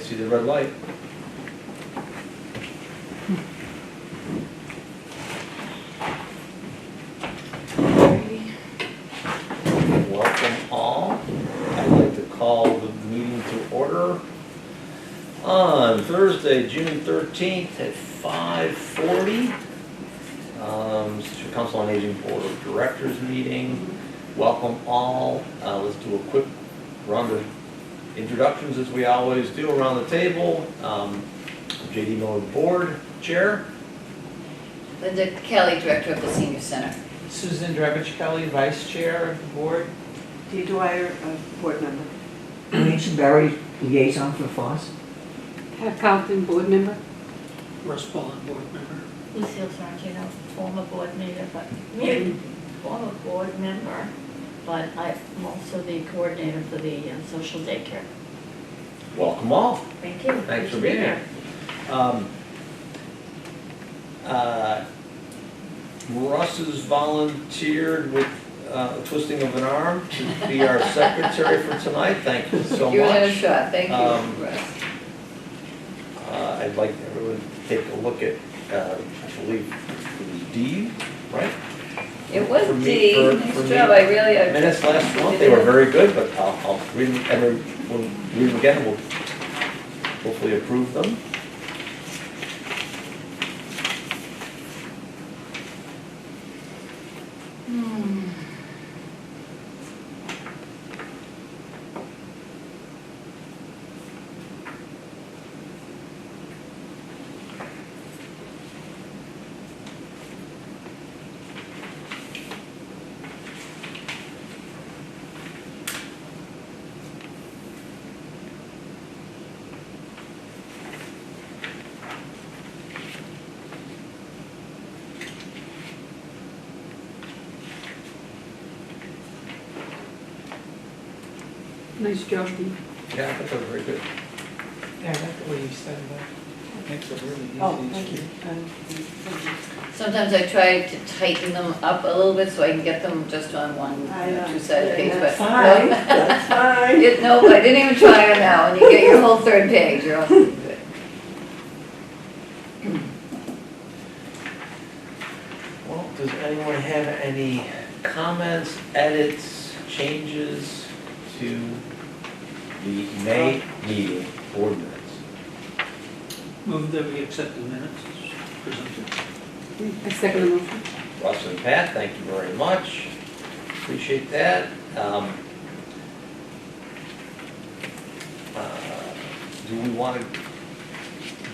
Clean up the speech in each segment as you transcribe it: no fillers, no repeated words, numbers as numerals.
see the red light. Welcome all. I'd like to call the meeting to order on Thursday, June 13th at 5:40. Situate Council on Aging Board of Directors meeting. Welcome all. Let's do a quick round of introductions as we always do around the table. J.D. Miller, Board Chair. Linda Kelly, Director of the Senior Center. Susan Drebich Kelly, Vice Chair of the Board. Dee Dwyer, Board Member. Rachel Berry, Liaison for FOSS. Pat Carlton, Board Member. Russ Pullen, Board Member. Lucille Sargento, former board member, but I'm also the coordinator for the social daycare. Welcome all. Thank you. Thanks for Good to being be here. Russ has volunteered with a twisting of an arm to be our secretary for tonight. Thank you so You're in a much. shot, thank you, Russ. I'd like everyone to take a look at, I believe it was D, right? It was For me- Dee, for nice me. job, I really, Minutes last month, they were very good, but I'll read them, we'll read them again, and we'll hopefully approve them. Nice job, Dee. Yeah, I think that was very good. Yeah, I like the way you said that. Makes it really easy. Oh, thank you. sometimes I try to tighten them up a little bit so I can get them just on one, two-sided page, but. That's fine, that's fine. No, I didn't even try on that one, you get your whole third page, you're all good. Well, does anyone have any comments, edits, changes to the May meeting board minutes? Move that we accept the minutes as presented. I second the motion. Russ and Pat, thank you very much. Appreciate that. Do we want to,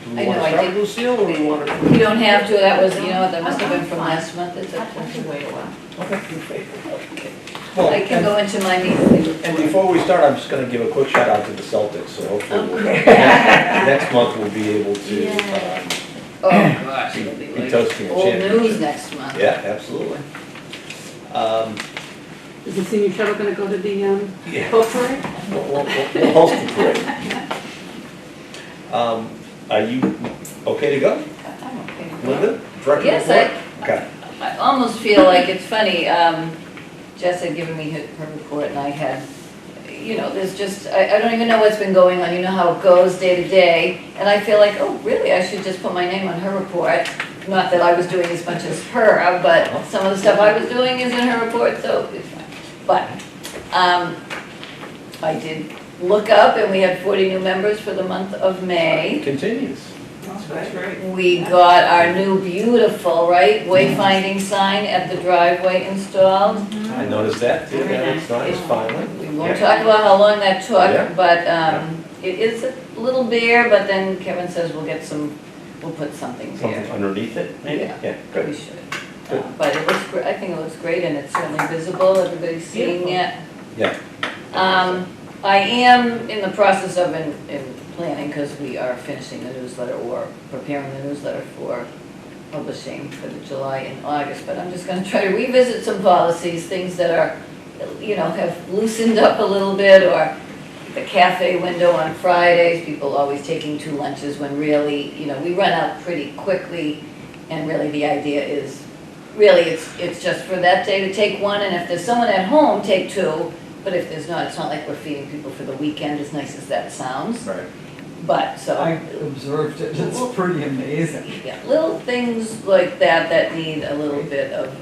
I know, I start, did- Lucille, or do we want to? You don't have to, that was, you know what, that must have been from last month, is I have it? to wait a while. Okay. Well, I can go into my meeting. and before we start, I'm just going to give a quick shout out to the Celtics, so hopefully Okay. next month we'll be able to Yeah. Oh, gosh, it'll be be like toasting a old championship. news next month. Yeah, absolutely. Is the senior shuttle gonna go to the, Yeah. boat parade? We'll host the parade. Are you okay to go, I'm okay. Linda? Director Yes, report? Okay. I almost feel like it's funny, Jess had given me her report and I had, you know, there's just, I don't even know what's been going on, you know how it goes day to day. And I feel like, oh, really, I should just put my name on her report. Not that I was doing as much as her, but some of the stuff I was doing is in her report, so it's fine. But, I did look up and we had 40 new members for the month of May. Continues. That's right. We got our new beautiful, right, wayfinding sign at the driveway installed. I noticed that too, Very yeah, it's nice, finally. We won't talk about how long that Yeah. took, but it is a little bare, but then Kevin says we'll put something Something there. underneath it, maybe? Yeah. Yeah, We good. should. Good. But it looks, I think it looks great and it's certainly visible, everybody's seeing it. Yeah. I am in the process of in planning, because we are finishing the newsletter or preparing the newsletter for publishing for the July and August, but I'm just gonna try to revisit some policies, things that are, you know, have loosened up a little bit, or the cafe window on Fridays, people always taking 2 lunches when really, you know, we run out pretty quickly, and really the idea is, really it's just for that day to take 1, and if there's someone at home, take 2, but if there's not, it's not like we're feeding people for the weekend, as nice as that sounds. Right. But, so. I observed it, it's pretty amazing. Yeah, little things like that that need a little bit of,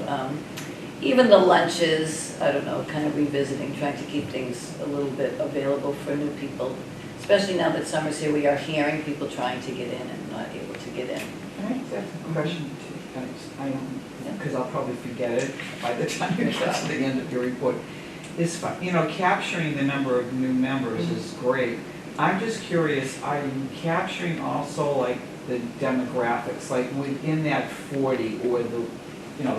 even the lunches, I don't know, kind of revisiting, trying to keep things a little bit available for new people. Especially now that summer's here, we are hearing people trying to get in and not able to get in. Can I ask a question too? I don't, because I'll probably forget it by the time you get to the end of your report. Is, capturing the number of new members is great. I'm just curious, are you capturing also like the demographics, like within that 40 or the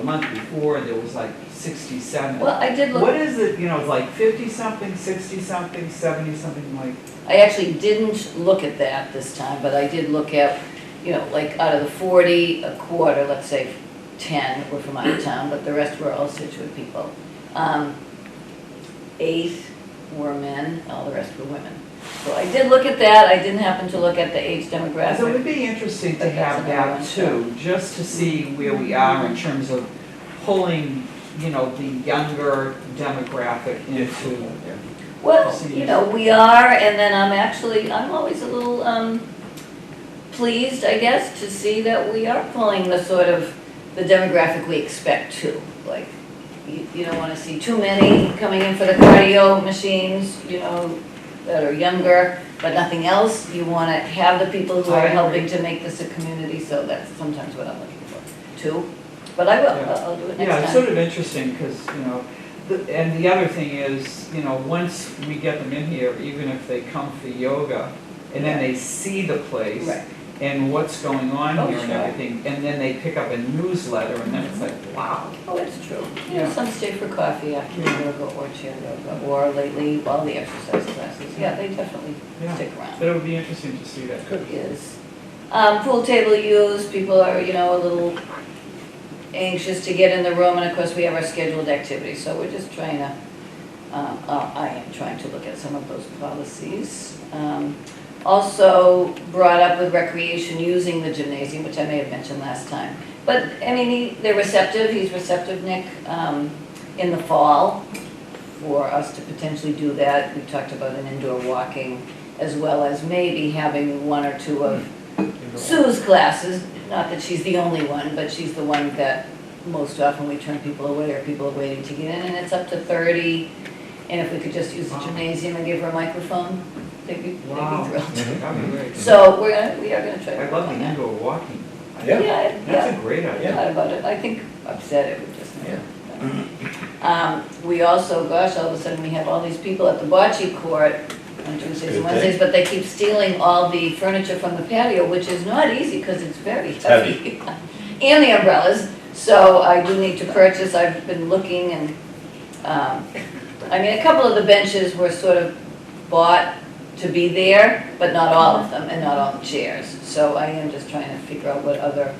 month before, there was like 67. Well, I did look. What is it, it's like 50-something, 60-something, 70-something, like, I actually didn't look at that this time, but I did look at, like out of the 40, a quarter, let's say 10 were from out of town, but the rest were all Scituate people. 8 were men, all the rest were women. So I did look at that, I didn't happen to look at the age demographic. so it would be interesting to But that's have another that one, too, just to see where we are in terms of pulling, the younger demographic into. Well, we are, and then I'm always a little pleased, I guess, to see that we are pulling the sort of, the demographic we expect to. Like, you don't want to see too many coming in for the cardio machines, that are younger, but nothing else. You want to have the people who I are agree. helping to make this a community, so that's sometimes what I'm looking for, too. But I will, Yeah. I'll do it next Yeah, time. it's sort of interesting, because, and the other thing is, once we get them in here, even if they come for yoga, and then they see the place, Right. and what's going on Oh, here and sure. everything, and then they pick up a newsletter, and then it's like, wow. Oh, it's true. Yeah. Some stay for coffee after yoga or chair yoga, or lately, all the exercise classes. Yeah, they definitely Yeah. stick around. But it would be interesting to see that. It is. Pool table use, people are, a little anxious to get in the room, and of course, we have our scheduled activities, so we're just trying to, I am trying to look at some of those policies. Also brought up with recreation using the gymnasium, which I may have mentioned last time. But, they're receptive, he's receptive, Nick, in the fall for us to potentially do that. We talked about an indoor walking, as well as maybe having 1 or 2 of Sue's classes. Not that she's the only one, but she's the one that most often we turn people away, or people are waiting to get in, and it's up to 30. And if we could just use the gymnasium and give her a microphone, they'd be Wow. thrilled. That'd be great. So we are gonna try to I work love on the that. indoor walking. Yeah. That's a great I idea. thought about it, I think I've said it, we just never. We also, gosh, all of a sudden we have all these people at the bocce court on Tuesdays Good and Wednesdays, thing. but they keep stealing all the furniture from the patio, which is not easy because it's very heavy. And the umbrellas, so I do need to purchase, I've been looking and, a couple of the benches were sort of bought to be there, but not all of them, and not all the chairs. So I am just trying to figure out what other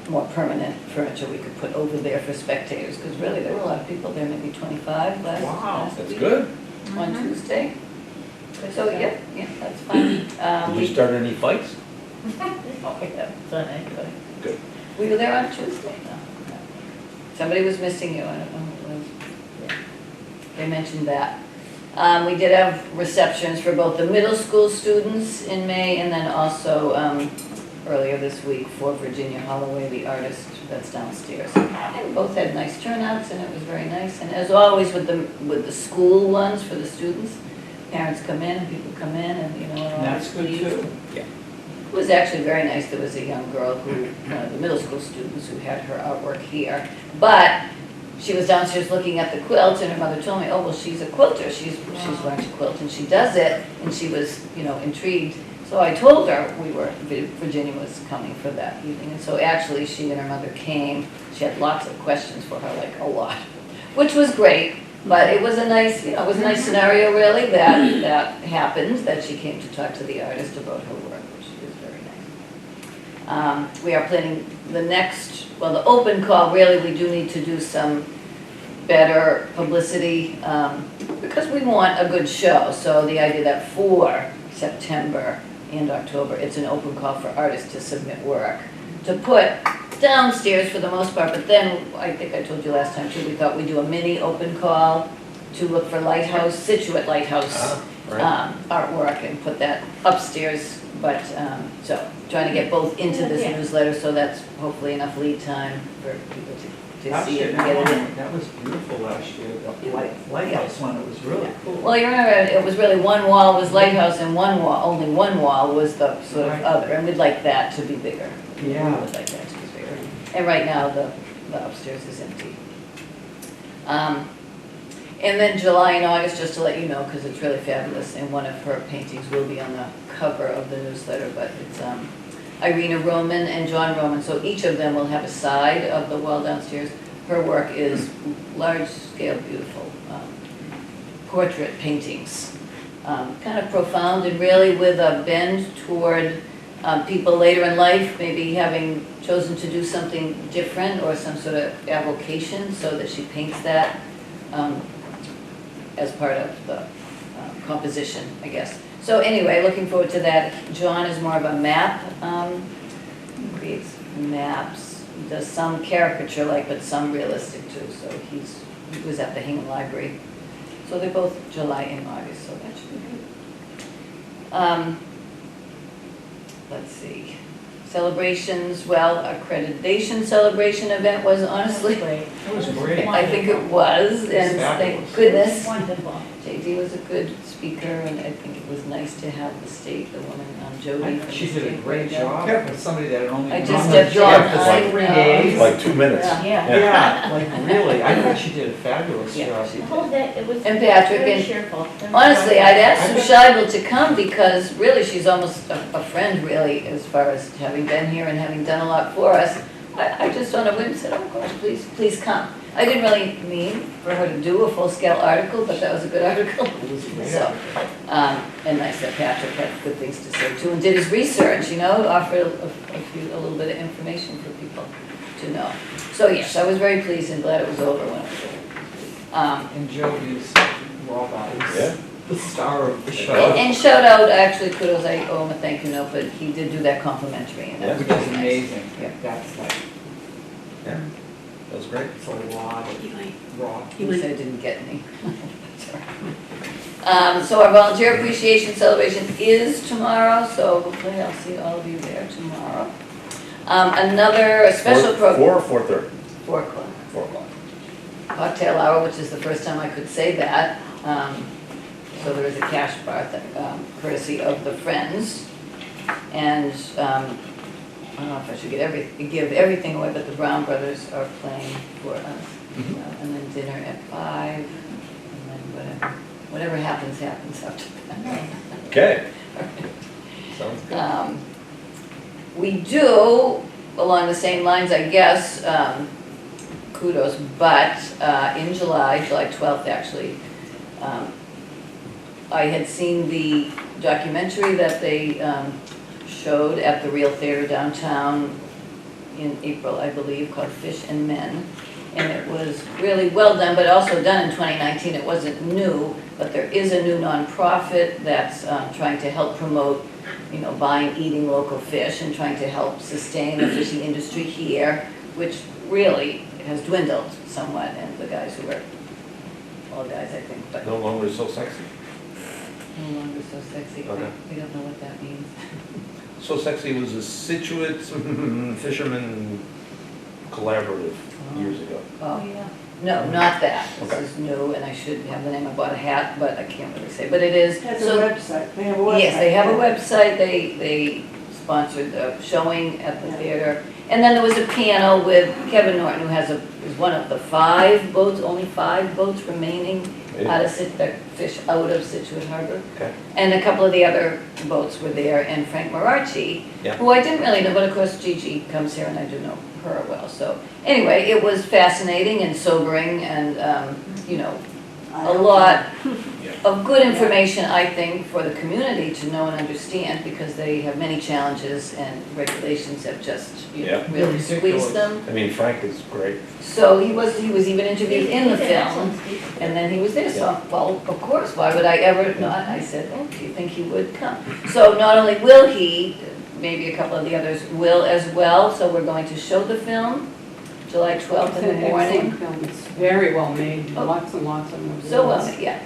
more permanent furniture we could put over there for spectators, because really, there were a lot of people there, maybe 25 Wow, last That's week good. on Tuesday. So, yeah, that's fine. Did you start any fights? Oh, we haven't done anybody. Good. We were there on Tuesday, no. Somebody was missing you, I don't know who it was. Yeah. They mentioned that. We did have receptions for both the middle school students in May, and then also earlier this week for Virginia Holloway, the artist that's downstairs. And both had nice turnouts, and it was very nice. And as always with the school ones for the students, parents come in and people come in and, are And always that's good pleased. too. It was actually very nice. There was a young girl one of the middle school students who had her artwork here. But she was downstairs looking at the quilt, and her mother told me, oh, well, she's a quilter. She's learned to quilt, and she does it. And she was, intrigued. So I told her Virginia was coming for that evening. And so actually, she and her mother came. She had lots of questions for her, like a lot, which was great. But it was a nice, scenario really that happened, that she came to talk to the artist about her work, which is very nice. We are planning the open call, really, we do need to do some better publicity, because we want a good show. So the idea that for September and October, it's an open call for artists to submit work, to put downstairs for the most part, but then, I think I told you last time too, we thought we'd do a mini open call to look for Scituate Lighthouse Right. artwork and put that upstairs But, so, trying to get both into this Yeah. newsletter, so that's hopefully enough lead time for people to Last see year, it and get it in. that was beautiful last year, the lighthouse one, it was really cool. Well, you remember, it was really one wall was lighthouse and one wall, only one wall was the sort of Right. other, and we'd like that to be bigger. We Yeah. would like that to be bigger. And right now, the upstairs is empty. And then July and August, just to let you know, because it's really fabulous, and one of her paintings will be on the cover of the newsletter, but it's Irina Roman and John Roman, so each of them will have a side of the wall downstairs. Her work is large-scale, beautiful portrait paintings, kind of profound and really with a bend toward people later in life, maybe having chosen to do something different or some sort of avocation, so that she paints that as part of the composition, I guess. So anyway, looking forward to that. John is more of a map, creates maps, does some caricature-like, but some realistic too. So he was at the Hingham Library. So they're both July and August, so that should be good. Let's see. Celebrations, well, accreditation celebration event was honestly, It was great. I think it was, and thank Fabulous. goodness. Wonderful. JD was a good speaker, and I think it was nice to have the state, the woman, Jody. from She the did a state great there. job Yeah. for somebody that had only I been just on the stepped job in, for I like 3 know. days. Like 2 minutes. Yeah. Yeah, like really, I thought she did a fabulous Yeah, job. she The whole day, it was And Patrick very and- cheerful. Honestly, I'd asked Sue Scheibel to come because really she's almost a friend really as far as having been here and having done a lot for us. I just on a whim said, oh gosh, please come. I didn't really mean for her to do a full-scale article, but that was a good article. It was great. So, and nice that Patrick had good things to say too and did his research, you know, offered a little bit of information for people to know. So yes, I was very pleased and glad it was over when it was over. And Jody's raw Yeah. bodies, the star of the show, And shout out, actually, kudos, I owe him a thank you note, but he did do that complimentary, and that was which really is nice. amazing. Yeah. That's like, Yeah, that was great. it's a lot of raw. He said I didn't get any. So our volunteer appreciation celebration is tomorrow, so hopefully I'll see all of you there tomorrow. Another special program. 4 or 4:30? 4 o'clock. 4 o'clock. Cocktail hour, which is the first time I could say that. So there is a cash bar, courtesy of the Friends. And I don't know if I should give everything away, but the Brown Brothers are playing for us. And then dinner at 5, and then whatever happens after that. Okay. Sounds good. We do, along the same lines, I guess, kudos, but in July 12th actually, I had seen the documentary that they showed at the Real Theater downtown in April, I believe, called Fish and Men. And it was really well done, but also done in 2019. It wasn't new, but there is a new nonprofit that's trying to help promote, you know, buying, eating local fish and trying to help sustain the fishing industry here, which really has dwindled somewhat. And the guys who are, all guys, I think, but No longer so sexy. no longer so sexy. Okay. We don't know what that means. So Sexy was a Scituate fisherman collaborative years ago. Oh, yeah. no, not that. Okay. This is new, and I should have the name. I bought a hat, but I can't really say. But it is. Has so- a website, they have a website. Yes, they have a website, they sponsored the showing at the theater. And then there was a panel with Kevin Norton, who is one of the 5 boats, only 5 boats remaining out of that fish out of Scituate Harbor. Okay. And a couple of the other boats were there, and Frank Mararchi, Yeah. who I didn't really know, but of course Gigi comes here and I do know her well. So anyway, it was fascinating and sobering and, you know, a lot of good information, I think, for the community to know and understand, because they have many challenges and regulations have just, you know, Yeah. really Ridiculous. squeezed them. I mean, Frank is great. So he was even interviewed in the He's an film, excellent speaker. and then he was there, so, well, of course, why would I ever not? I said, oh, do you think he would come? So not only will he, maybe a couple of the others will as well, so we're going to show the film July 12th in the morning. It's very well made, Oh. lots and lots of them. So well, yeah.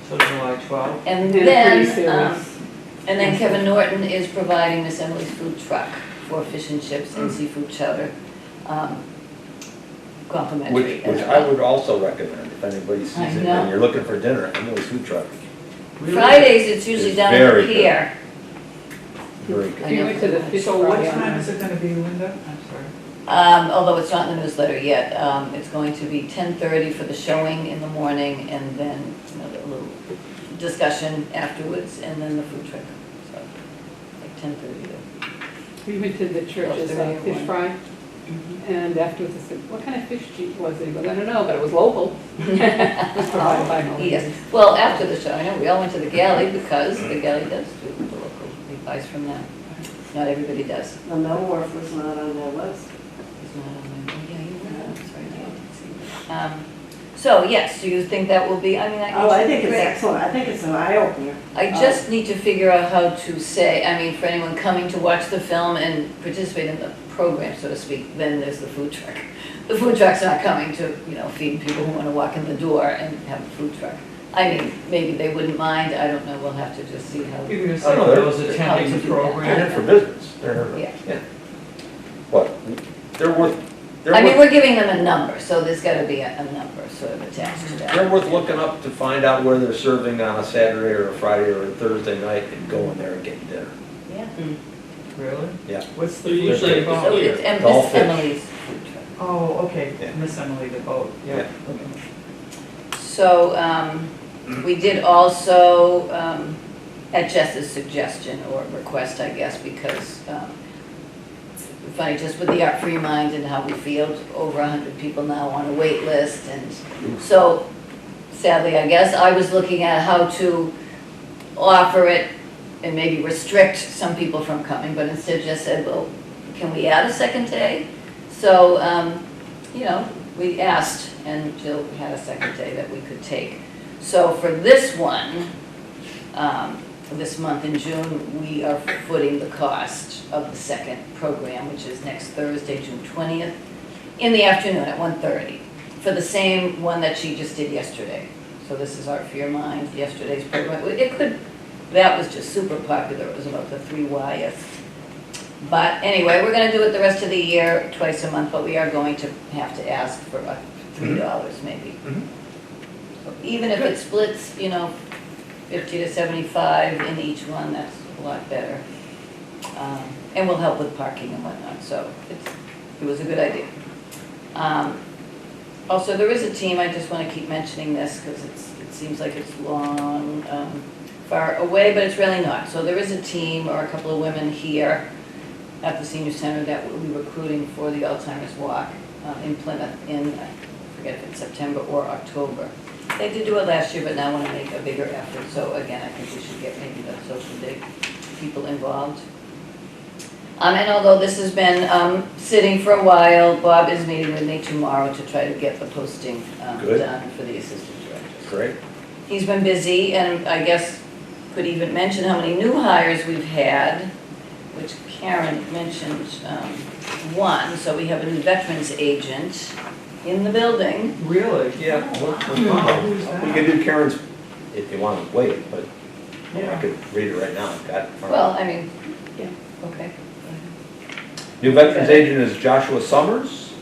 So July 12th. And And pretty then, serious. And then Kevin Norton is providing Miss Emily's food truck for fish and chips and seafood chowder, complimentary. Which I would also recommend, if anybody sees I it know. and you're looking for dinner, Emily's Food Truck. Fridays, it's usually It's down at very the good. pier. Very I good. We went to the fish So what fry on time is it gonna be, Linda? I'm sorry. Although it's not in the newsletter yet, it's going to be 10:30 for the showing in the morning, and then, you know, a little discussion afterwards, and then the food truck. So, like 10:30 to. We went to the church's fish fry, and afterwards I said, what kind of fish was it? He goes, I don't know, but it was local. It was provided by Moe's. Yes, well, after the show, I know, we all went to the galley, because the galley does do the local, he buys from them. Not everybody does. The Mill Wharf was not on their list. It's not on my, oh, yeah, you're right, I'm sorry, I didn't see that. So, yes, do you think that will be, I mean, Oh, I think it's great. excellent. I think it's an eye opener. I just need to figure out how to say, I mean, for anyone coming to watch the film and participate in the program, so to speak, then there's the food truck. The food truck's not coming to, you know, feed people who want to walk in the door and have a food truck. I mean, maybe they wouldn't mind, I don't know, we'll have to just see how. You're gonna Oh, no, say they're- those attending the how to do that. They're in program? for business. They're, Yeah. yeah. What? They're worth, I mean, we're giving them a number, so there's gotta be a number sort of attached to they're that. worth looking up to find out where they're serving on a Saturday or a Friday or a Thursday night and going there and getting dinner. Yeah. Really? Yeah. What's the They're food usually truck about So about? here. it's It's all Miss fish. Emily's food truck. Oh, okay, Yeah. Miss Emily the boat, yeah. Yeah. Okay. So, we did also, at Jess's suggestion or request, I guess, because, funny, just with the Art Free Mind and how we field over 100 people now on a wait list, and so sadly, I guess, I was looking at how to offer it and maybe restrict some people from coming, but instead just said, well, can we add a second day? So, you know, we asked, and Jill had a second day that we could take. So for this one, this month in June, we are footing the cost of the second program, which is next Thursday, June 20th, in the afternoon at 1:30, for the same one that she just did yesterday. So this is Art for Your Mind, yesterday's program. That was just super popular, it was about the 3 Ys. But anyway, we're gonna do it the rest of the year, twice a month, but we are going to have to ask for about $3 maybe. Mhm. So even if it splits, you know, 50 to 75 in each one, that's a lot better. And will help with parking and whatnot, so it was a good idea. Also, there is a team, I just wanna keep mentioning this, because it seems like it's long, far away, but it's really not. So there is a team, or a couple of women here at the senior center that will be recruiting for the Alzheimer's Walk in Plymouth in, I forget if it's September or October. They did do it last year, but now want to make a bigger effort. So again, I think we should get maybe the social day people involved. And although this has been sitting for a while, Bob is meeting with me tomorrow to try to get the posting Good. done for the assistant director. Great. He's been busy, and I guess could even mention how many new hires we've had, which Karen mentioned one. So we have a new veterans agent in the building. Really? Yeah. Who's that? You can do Karen's, if you want to wait, but I Yeah. could read it right now. I've got it in front of me. Well, I mean, yeah, okay. New veterans agent is Joshua Summers.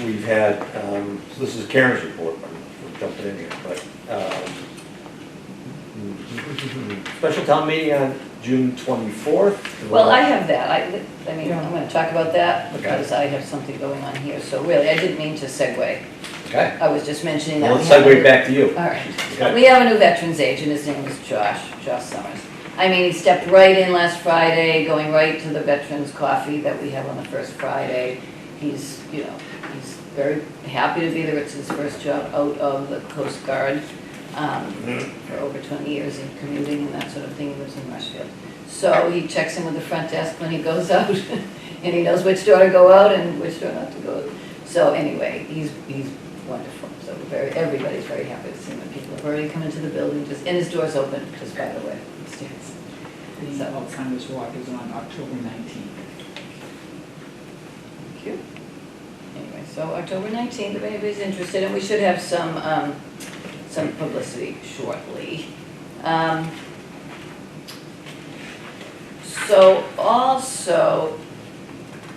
We've had, so this is Karen's report, I'm jumping in here, but, special town meeting on June 24th. Well, I have that. I mean, Yeah. I'm going to talk about that Okay. because I have something going on here. So really, I didn't mean to segue. Okay, I was just mentioning that. well, we let's have a segue new- back to you. All right. Okay. We have a new veterans agent, his name is Josh Summers. I mean, he stepped right in last Friday, going right to the veterans coffee that we have on the first Friday. He's, you know, he's very happy to be there, it's his first job out of the Coast Guard, for over 20 years in commuting and that sort of thing, he lives in Rushfield. So he checks in with the front desk when he goes out, and he knows which door to go out and which door not to go. So anyway, he's wonderful, so everybody's very happy to see him, and people have already come into the building, and his door's open, just by the way, upstairs. The So- Alzheimer's Walk is on October 19th. Thank you. Anyway, so October 19th, if anybody's interested, and we should have some some publicity shortly. So also,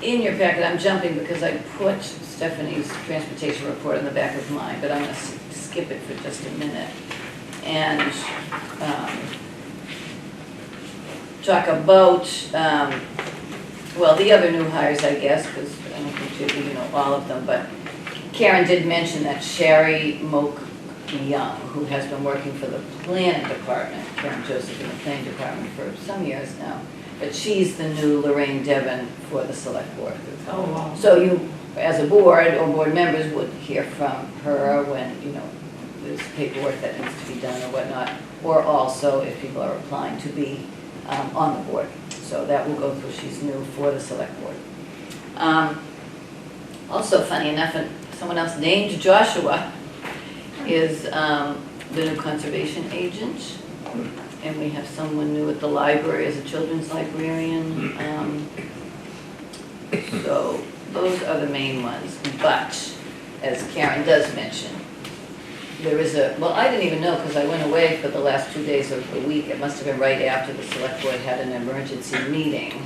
in your packet, I'm jumping because I put Stephanie's transportation report in the back of mine, but I'm gonna skip it for just a minute. And talk about, well, the other new hires, I guess, because I don't think you know all of them, but Karen did mention that Sherry Moak Young, who has been working for the planning department, Karen Joseph in the planning department for some years now, but she's the new Lorraine Devon for the select board. Oh, wow. So you, as a board or board members, would hear from her when, you know, there's paperwork that needs to be done or whatnot, or also if people are applying to be on the board. So that will go through, she's new for the select board. Also, funny enough, someone else named Joshua is the new conservation agent. And we have someone new at the library as a children's librarian. So those are the main ones. But, as Karen does mention, there is well, I didn't even know because I went away for the last 2 days of the week. It must have been right after the select board had an emergency meeting.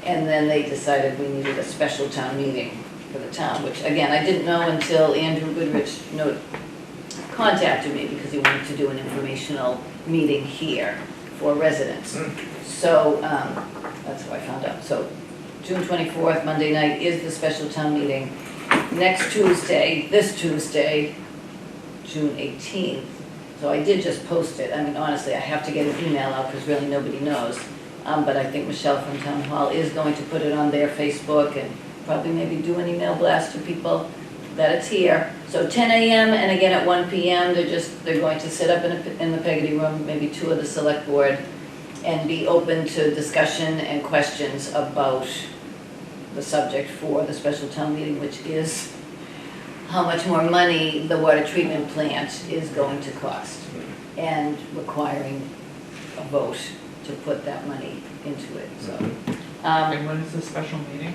And then they decided we needed a special town meeting for the town, which again, I didn't know until Andrew Goodrich contacted me because he wanted to do an informational meeting here for residents. So that's how I found out. So June 24th, Monday night, is the special town meeting. Next Tuesday, this Tuesday, June 18th. So I did just post it. I mean, honestly, I have to get an email out because really nobody knows. But I think Michelle from Town Hall is going to put it on their Facebook and probably maybe do an email blast to people that it's here. So 10 a.m. and again at 1 p.m. They're going to sit up in the Peggotty room, maybe two of the select board, and be open to discussion and questions about the subject for the special town meeting, which is how much more money the water treatment plant is going to cost, and requiring a vote to put that money into it. So And when is the special meeting?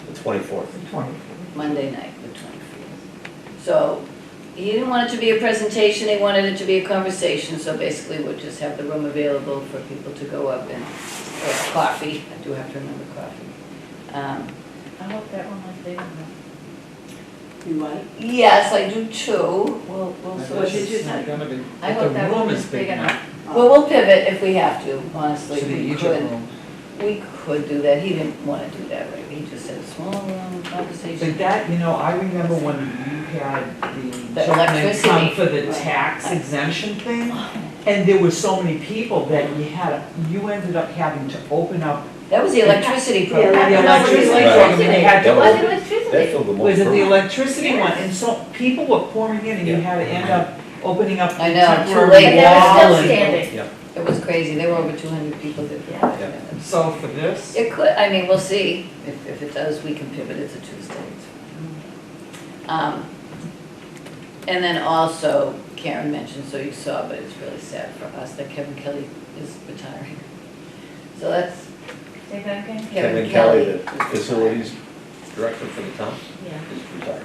The 24th. The 24th. Monday night, the 24th. So he didn't want it to be a presentation, he wanted it to be a conversation, so basically we'll just have the room available for people to go up and, or coffee, I do have to remember coffee. I hope that one was big enough. You like? Yes, I do too. We'll What switch. did you say? Gonna be, I but hope the that room one is was big enough. Well, we'll pivot if we have to, honestly. To the We Egypt could. room. We could do that, he didn't want to do that, right? He just said small room conversation. But that, you know, I remember when you had the gentleman electricity. come for the Right. tax exemption thing, and there were so many people that you ended up having to open up. That was the electricity program. The No, electricity it was program, and you had It to, was That electricity. filled the most. was it the room. electricity Yes. one? And so people were pouring in, and you had to end up opening up the I know, too temporary late. But they were wall. still and- standing. Yeah. It was crazy, there were over 200 people that did that. Yeah. So for this, It could, I mean, we'll see, if it does, we can pivot, it's a Tuesday. It's fine. And then also, Karen mentioned, so you saw, but it's really sad for us, that Kevin Kelly is retiring. So that's Say that again? Kevin Kelly, the is retiring. facilities director for the town, Yeah. is retired.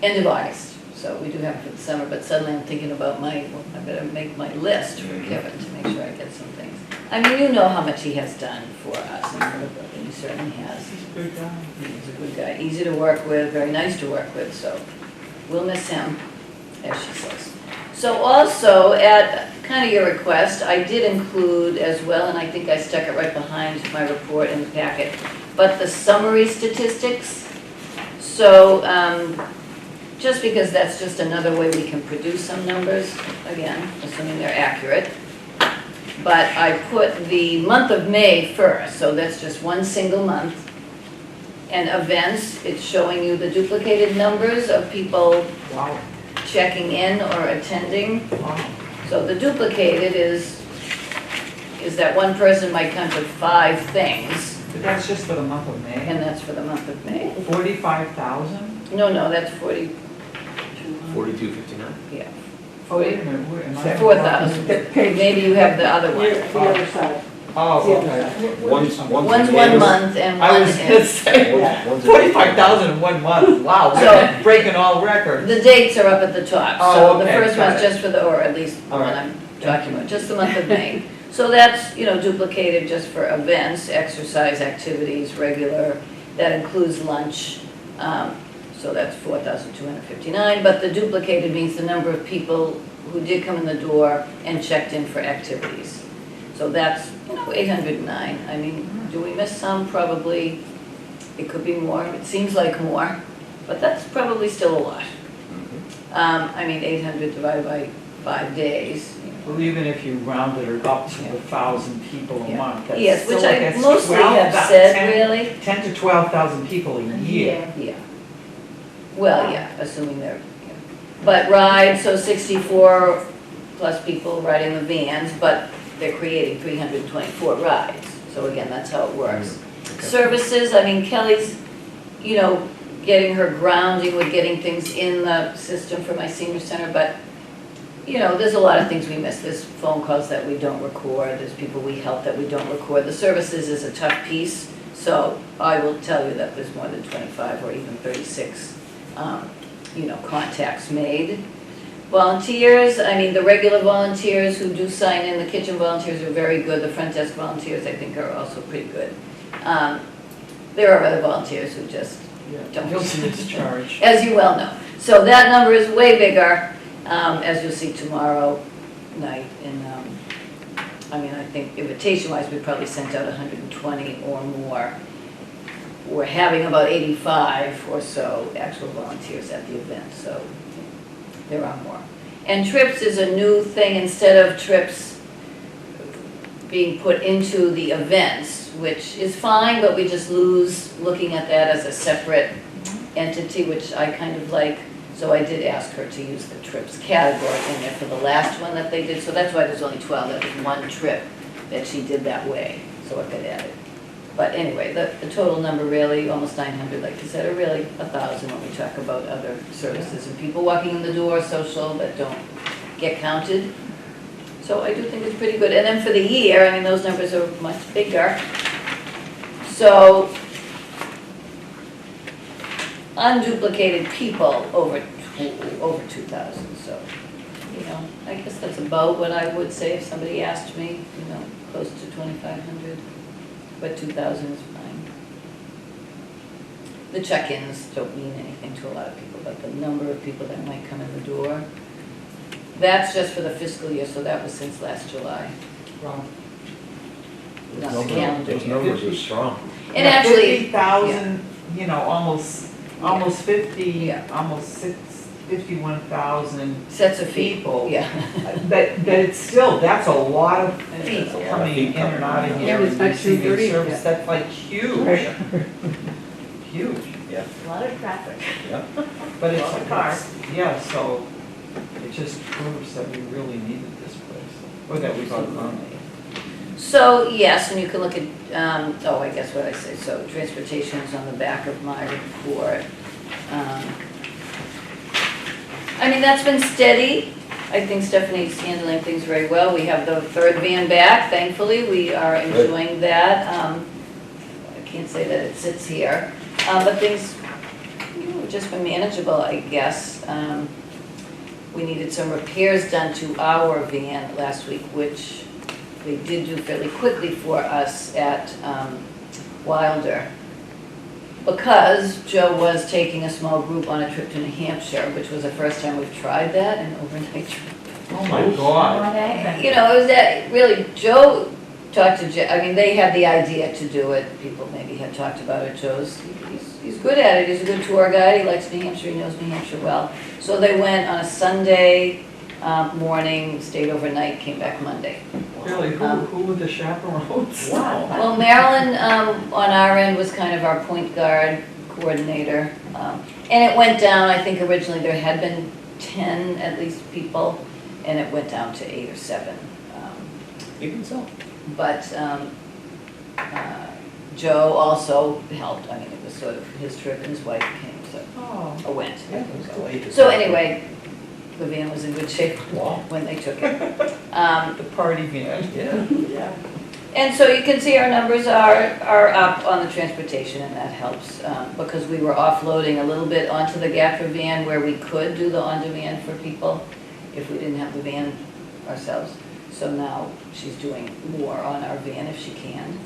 End of August, so we do have it for the summer, but suddenly I'm thinking about I better make my list for Kevin to make sure I get some things. I mean, you know how much he has done for us, and he certainly has. he's a good guy. He's a good guy, easy to work with, very nice to work with, so we'll miss him, as she says. So also, at kind of your request, I did include as well, and I think I stuck it right behind my report in the packet, but the summary statistics. So, just because that's just another way we can produce some numbers, again, assuming they're accurate. But I put the month of May first, so that's just one single month. And events, it's showing you the duplicated numbers of people Wow, checking in or attending. wow. So the duplicated is that one person might come to 5 things, But that's just for the month of May? and that's for the month of May. 45,000? No, that's 40, 4259. yeah. Oh, wait a minute, wait, am I? 4,000. The page. Maybe you have the other one. The other side. Oh, The other okay. One's One's in 1 Canada. month and I one was gonna is. say, One's in 45,000 in 1 month, wow, So- we're breaking all records. The dates are up at the top, Oh, so the okay, first got one's it. just for the, or at least the All one right. I'm talking about, just the month of May. So that's, duplicated just for events, exercise, activities, regular, that includes lunch. So that's 4,259, but the duplicated means the number of people who did come in the door and checked in for activities. So that's, 809. I mean, do we miss some? Probably. It could be more. It seems like more, but that's probably still a lot. 800 divided by 5 days. Well, even if you rounded it up to 1,000 people a Yeah. month, that's Yes, still which like I that's mostly 12 have about said, 10 really. 10 to 12,000 people a year. Yeah. Well, yeah, assuming they're, but rides, so 64 plus people riding the vans, but they're creating 324 rides. So again, that's how it works. Services, Kelly's, getting her grounding with getting things in the system for my senior center, but, there's a lot of things we miss. There's phone calls that we don't record, there's people we help that we don't record. The services is a tough piece, so I will tell you that there's more than 25 or even 36, contacts made. Volunteers, the regular volunteers who do sign in, the kitchen volunteers are very good, the front desk volunteers I think are also pretty good. There are other volunteers who just don't. Guilty as charged. As you well know. So that number is way bigger, as you'll see tomorrow night. And, I think invitation-wise, we probably sent out 120 or more. We're having about 85 or so actual volunteers at the event, so there are more. And trips is a new thing, instead of trips being put into the events, which is fine, but we just lose looking at that as a separate entity, which I kind of like. So I did ask her to use the trips category in there for the last one that they did. So that's why there's only 12, that was one trip that she did that way, so it got added. But anyway, the total number really, almost 900, like you said, are really 1,000 when we talk about other services and people walking in the door, social, that don't get counted. So I do think it's pretty good. And then for the year, those numbers are much bigger. So unduplicated people over 2,000. So, I guess that's about what I would say if somebody asked me, close to 2,500. But 2,000 is fine. The check-ins don't mean anything to a lot of people, but the number of people that might come in the door, that's just for the fiscal year, so that was since last July. Well, Not the calendar Those year. numbers are strong. And actually, 50,000, almost 50, Yeah. almost 51,000 sets of feet, people. yeah. But it's still, that's a lot of feet That's a lot of coming feet in coming and out in. of Yeah, here it's and like receiving 2:30, service, yeah. that's like huge. Huge, Yeah. A lot of traffic. but Lot of cars. yeah, so it just proves that we really needed this place, or that we got on. So, yes, and you can look at, I guess what I say, so transportation is on the back of my report. That's been steady. I think Stephanie's handling things very well. We have the third van back, thankfully. We are enjoying that. I can't say that it sits here, but things, have just been manageable, I guess. We needed some repairs done to our van last week, which they did do fairly quickly for us at Wilder, because Joe was taking a small group on a trip to New Hampshire, which was the first time we've tried that, an overnight trip. Oh my God. It was that, really, Joe talked to they had the idea to do it, people maybe had talked about it, he's good at it, he's a good tour guide, he likes New Hampshire, he knows New Hampshire well. So they went on a Sunday morning, stayed overnight, came back Monday. Really, who were the chaperones? Wow. Well, Marilyn, on our end, was kind of our point guard coordinator. And it went down, I think originally there had been 10 at least people, and it went down to 8 or 7. Even so. But Joe also helped. It was sort of his trip, and his wife came, so went. So anyway, the van was in good shape Wow. when they took it. The party van. Yeah. Yeah. And so you can see our numbers are up on the transportation, and that helps, because we were offloading a little bit onto the GATRA van where we could do the on-demand for people if we didn't have the van ourselves. So now she's doing more on our van if she can,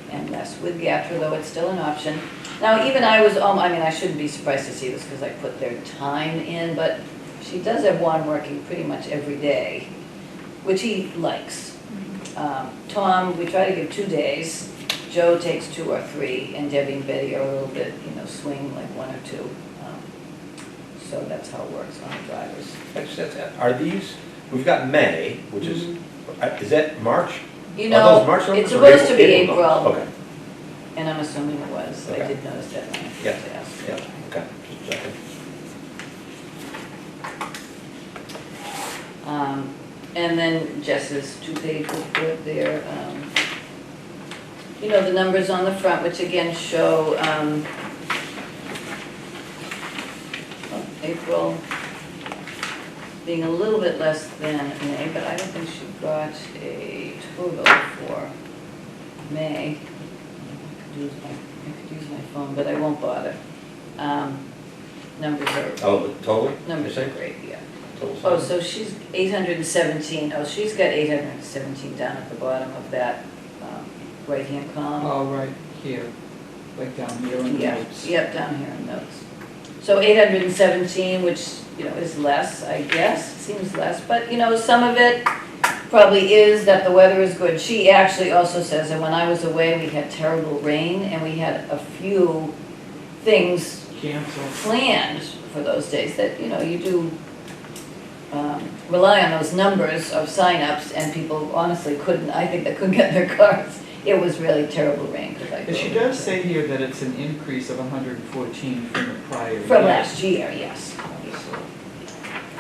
and less with GATRA, though it's still an option. Now, even I was, I mean, I shouldn't be surprised to see this because I put their time in, but she does have one working pretty much every day, which he likes. Tom, we try to give 2 days. Joe takes 2 or 3, and Debbie and Betty are a little bit, swing like 1 or 2. So that's how it works on the drivers. Are these, we've got May, which is that March? You Are know, those March numbers it's or supposed to be April April, numbers? Okay, and I'm assuming it was. I Okay. did notice that when I Yeah. asked. yeah, okay, just checking. And then Jess's 2-page report there. The numbers on the front, which again show April being a little bit less than May, but I don't think she got a total for May. I could use my phone, but I won't bother. Numbers are, Oh, the total? numbers You are say? great, yeah. Total Oh, size? so she's 817. Oh, she's got 817 down at the bottom of that right-hand column. Oh, right here, like down here in the Yeah, notes. yep, down here in notes. So 817, which, is less, I guess, seems less, but, some of it probably is that the weather is good. She actually also says that when I was away, we had terrible rain, and we had a few things Cancel. planned for those days that, you do rely on those numbers of signups, and people honestly couldn't get in their cars. It was really terrible rain. But she does say here that it's an increase of 114 from the prior year. From last year, yes,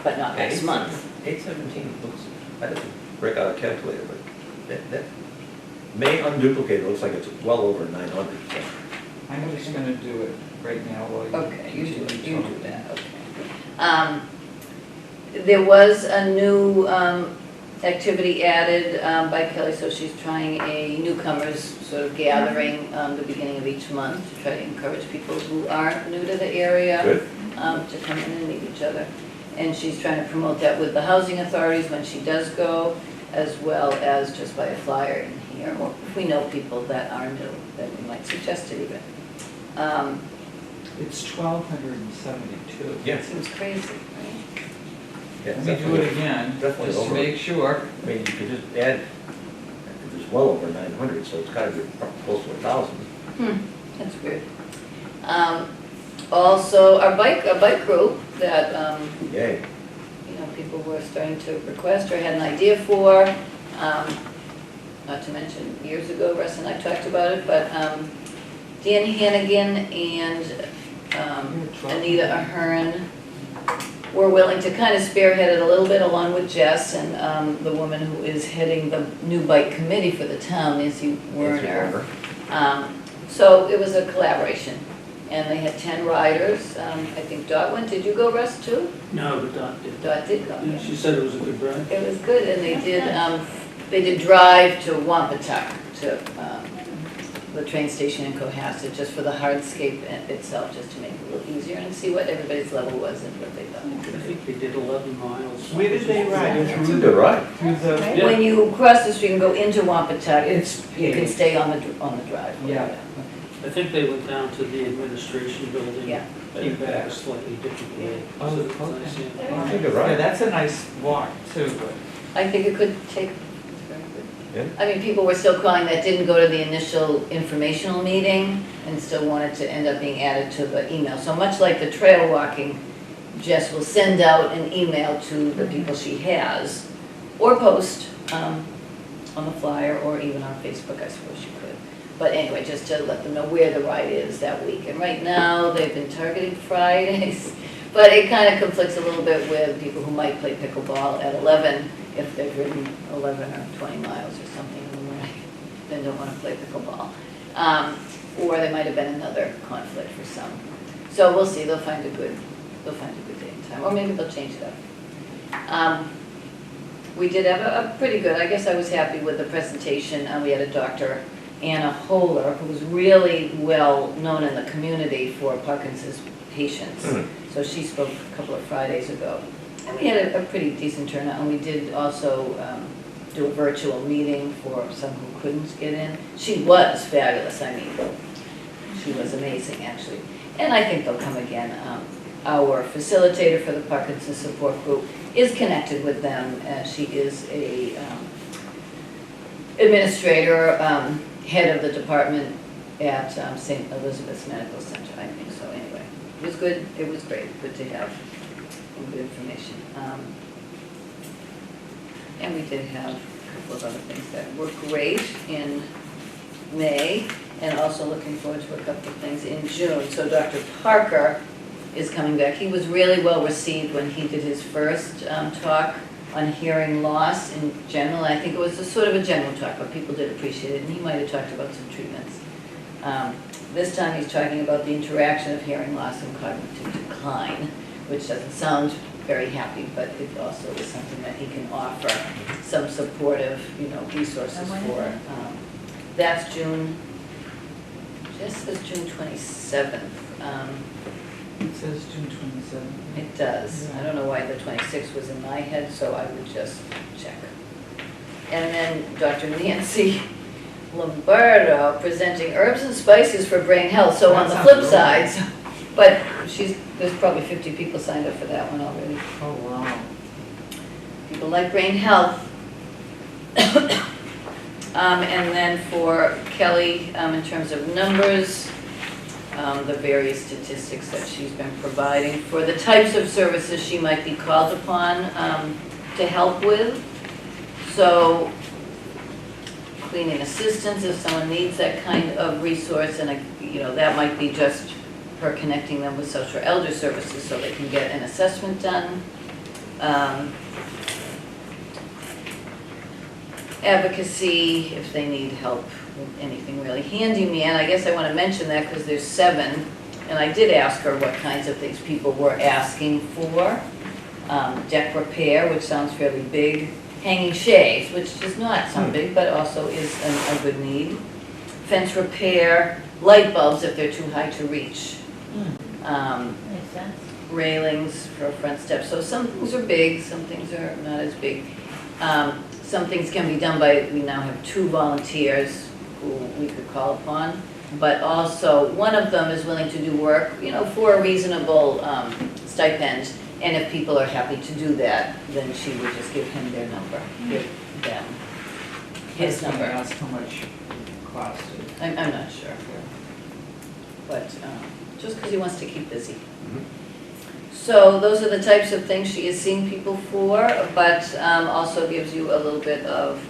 but not next month. 817 looks, I didn't break out a calculator, but that may unduplicate, it looks like it's well over 900. So. I'm just gonna do it right now while you. Okay, you do continue talking. that, okay. There was a new activity added by Kelly, so she's trying a newcomers sort of gathering the beginning of each month to try to encourage people who aren't new to the area Good. to come in and meet each other. And she's trying to promote that with the housing authorities when she does go, as well as just by a flyer in here, or if we know people that are new, that we might suggest it even. It's 1,272. Yeah. It seems crazy, right? Yeah, Let me do it again, Definitely just to over. make sure. I mean, you could just add, it's well over 900, so it's gotta be close to 1,000. That's weird. Also, a bike group that, Yay. people were starting to request or had an idea for, not to mention years ago, Russ and I talked about it, but Dan Hannigan and Anita Ahern were willing to kind of spearhead it a little bit along with Jess and the woman who is heading the new bike committee for the town, Nancy Werner. So it was a collaboration, and they had 10 riders. I think Dot went. Did you go, Russ, too? No, but Dot did. Dot did go. Yeah, she said it was a good ride. It was good, and they did drive to Wampatuck, to the train station in Cohasset, just for the hardscape itself, just to make it a little easier and see what everybody's level was and what they I thought. think they did 11 miles. Where did they ride? It's a good ride. Through the, Yeah. When you cross the street and go into Wampatuck, It's you can paved. stay on the drive. Yeah. I think they went down to the administration building. Yeah. Came back a slightly different way. Oh, So it's okay. nice, yeah. It's a good yeah, ride. that's a nice walk too, but. I think it could take, it's very good. Yeah. I mean, people were still calling that didn't go to the initial informational meeting and still wanted to end up being added to the email. So much like the trail walking, Jess will send out an email to the people she has, or post on the flyer, or even on Facebook, I suppose you could. But anyway, just to let them know where the ride is that week. And right now, they've been targeting Fridays, but it kind of conflicts a little bit with people who might play pickleball at 11 if they've ridden 11 or 20 miles or something in the morning, then don't want to play pickleball. Or there might have been another conflict for some. So we'll see, they'll find a good day and time, or maybe they'll change it up. We did have a pretty good, I guess I was happy with the presentation. We had a Dr. Anna Holer, who was really well known in the community for Parkinson's patients. So she spoke a couple of Fridays ago. And we had a pretty decent turnout, and we did also do a virtual meeting for some who couldn't get in. She was fabulous, I mean, she was amazing, actually. And I think they'll come again. Our facilitator for the Parkinson's support group is connected with them. She is a administrator, head of the department at St. Elizabeth's Medical Center, I think so, anyway. It was good, it was great, good to have some good information. And we did have a couple of other things that were great in May, and also looking forward to a couple of things in June. So Dr. Parker is coming back. He was really well received when he did his first talk on hearing loss in general. I think it was a sort of a general talk, but people did appreciate it, and he might have talked about some treatments. This time he's talking about the interaction of hearing loss and cognitive decline, which doesn't sound very happy, but it also is something that he can offer some supportive, resources for. That's June, just says June 27th. It says June 27th. It does. I don't know why the 26th was in my head, so I would just check. And then Dr. Nancy Lombardo presenting herbs and spices for brain health. So on the flip side, but there's probably 50 people signed up for that one already. Oh, wow. People like brain health. And then for Kelly, in terms of numbers, the various statistics that she's been providing for the types of services she might be called upon to help with. So cleaning assistance, if someone needs that kind of resource, and that might be just her connecting them with social elder services so they can get an assessment done. Advocacy, if they need help with anything really. Handyman, I guess I want to mention that because there's 7, and I did ask her what kinds of things people were asking for. Deck repair, which sounds fairly big. Hanging shades, which does not sound big, but also is a good need. Fence repair, light bulbs if they're too high to reach. Makes sense. Railings for front steps. So some things are big, some things are not as big. Some things can be done by, we now have 2 volunteers who we could call upon, but also one of them is willing to do work, for a reasonable stipend. And if people are happy to do that, then she would just give him their number, give them his I was number. gonna ask how much it cost. I'm not sure. But just because he wants to keep busy. So those are the types of things she is seeing people for, but also gives you a little bit of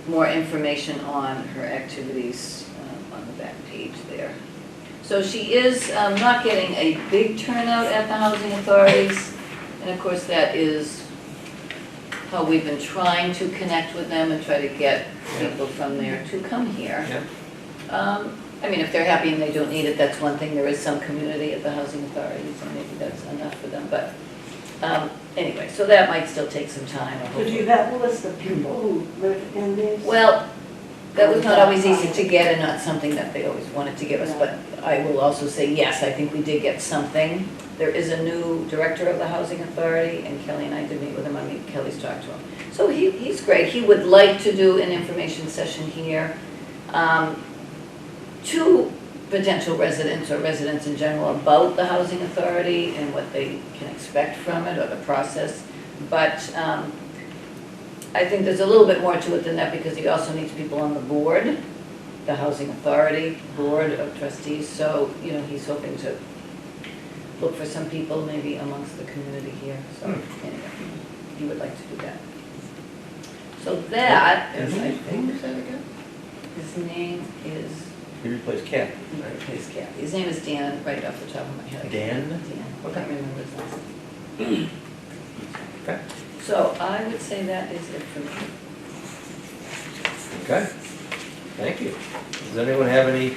more information on her activities on the back page there. So she is not getting a big turnout at the housing authorities, and of course that is how we've been trying to connect with them and try to get people from there to come here. I mean, if they're happy and they don't need it, that's one thing. There is some community at the housing authorities, and maybe that's enough for them. But anyway, so that might still take some time. So do you have a list of people who live in these? Well, that was not always easy to get and not something that they always wanted to give us. But I will also say, yes, I think we did get something. There is a new director of the housing authority, and Kelly and I did meet with him. I mean, Kelly's talked to him. So he's great. He would like to do an information session here. To potential residents or residents in general about the housing authority and what they can expect from it or the process. But I think there's a little bit more to it than that because he also needs people on the board, the housing authority board of trustees. So, he's hoping to look for some people maybe amongst the community here. So anyway, he would like to do that. So that is, I think, his name is... He replaced Kathy. He replaced Kathy. His name is Dan, right off the top of my head. Dan? Dan. I can't remember his last name. Okay. So I would say that is it for me. Okay. Thank you. Does anyone have any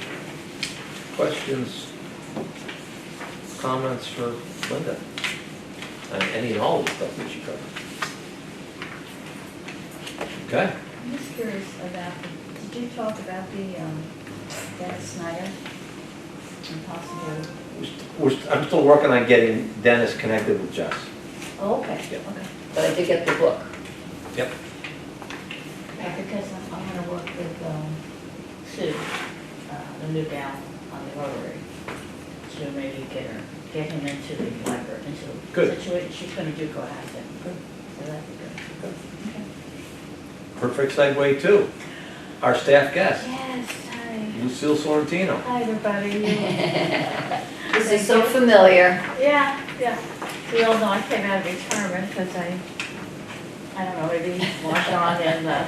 questions, comments for Linda? On any and all of the stuff that she covered? Okay. I'm just curious about, did you talk about the Dennis Snyder and possible? I'm still working on getting Dennis connected with Jess. Oh, okay, Yep. okay. But I did get the book. Yep. Yeah, because I'm gonna work with Sue, the new gal on the Rotary, to maybe get him into the library, into Good. Scituate. She's gonna do Cohasset. So that'd be good. Okay. Perfect segue too. Our staff guest, Yes, hi. Lucille Sorrentino. Hi, everybody. This is so familiar. Yeah, yeah. We all know I came out of retirement because I don't know, maybe washed on and the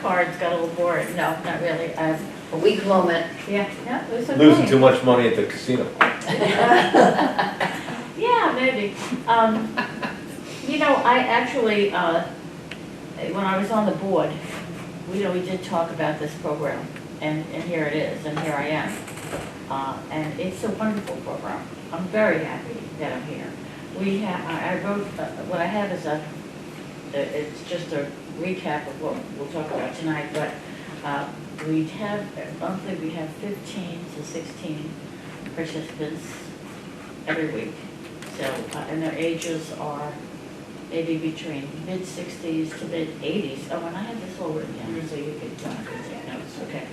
cards got a little bored. No, not really. A weak moment. Yeah, it was okay. Losing too much money at the casino. Yeah, maybe. You know, I actually, when I was on the board, we did talk about this program, and here it is, and here I am. And it's a wonderful program. I'm very happy that I'm here. I wrote, what I have is it's just a recap of what we'll talk about tonight, but monthly we have 15 to 16 participants every week. So, and their ages are maybe between mid-60s to mid-80s. Oh, and I have this all written down, so you can take notes, okay?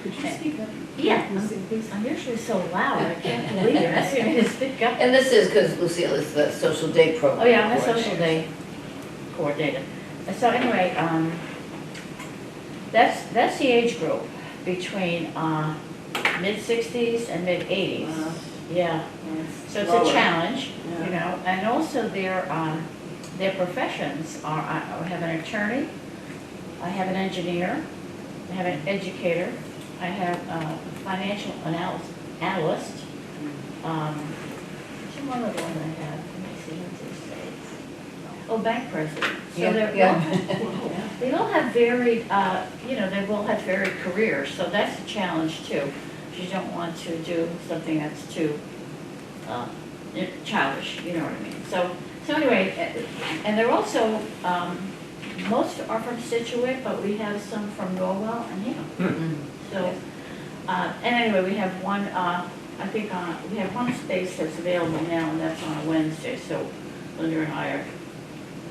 Could you speak up? Yeah, Lucy, please? I'm usually so loud, I can't believe it. I see me to speak up. And this is because Lucille is the social day program. Oh, yeah, I'm a social coordinator. day coordinator. So anyway, that's the age group between mid-60s and mid-80s. Wow. Yeah, so it's Lower. a challenge, Yeah. you know, and also their professions are, I have an attorney, I have an engineer, I have an educator, I have a financial analyst, what's one other one I have? Let me see, what does it say? Oh, bank president. So Yeah, they're yeah. they all have varied, they've all had varied careers, so that's a challenge too. If you don't want to do something that's too childish, you know what I mean? So anyway, and they're also, most are from Scituate, but we have some from Norwell and Hingham. So, and anyway, we have one, we have one space that's available now, and that's on a Wednesday, so Linda and I are,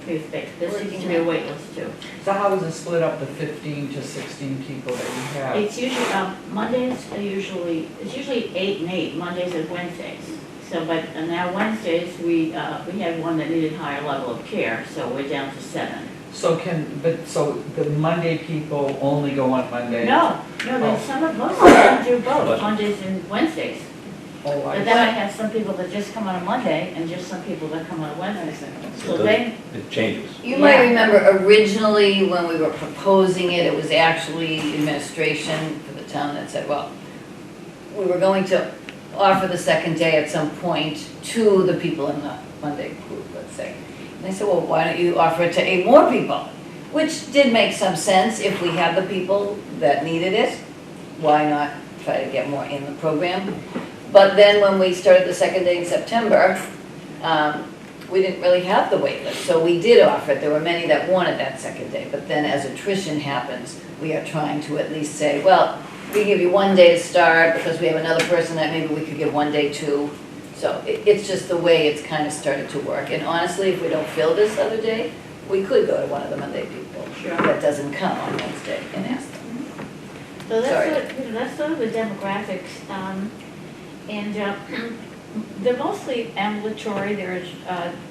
there seems to be a wait list too. So how is it split up, the 15 to 16 people that you have? It's usually, Mondays are it's usually 8 and 8, Mondays and Wednesdays. So, but now Wednesdays, we had one that needed higher level of care, so we're down to 7. So the Monday people only go on Monday? No, Oh. most of them do both, Mondays and Wednesdays. Oh, But I then I have some people that just come on a Monday and just some people that come on a Wednesday. So they, It changes. You might Yeah. remember originally when we were proposing it, it was actually administration for the town that said, well, we were going to offer the second day at some point to the people in the Monday group, let's say. And they said, well, why don't you offer it to 8 more people? Which did make some sense if we have the people that needed it. Why not try to get more in the program? But then when we started the second day in September, we didn't really have the wait list. So we did offer it. There were many that wanted that second day. But then as attrition happens, we are trying to at least say, well, we give you 1 day to start because we have another person that maybe we could give 1 day to. So it's just the way it's kind of started to work. And honestly, if we don't fill this other day, we could go to one of the Monday people that doesn't come on Wednesday and ask them. so Sorry. that's sort of the demographics. And they're mostly ambulatory. There's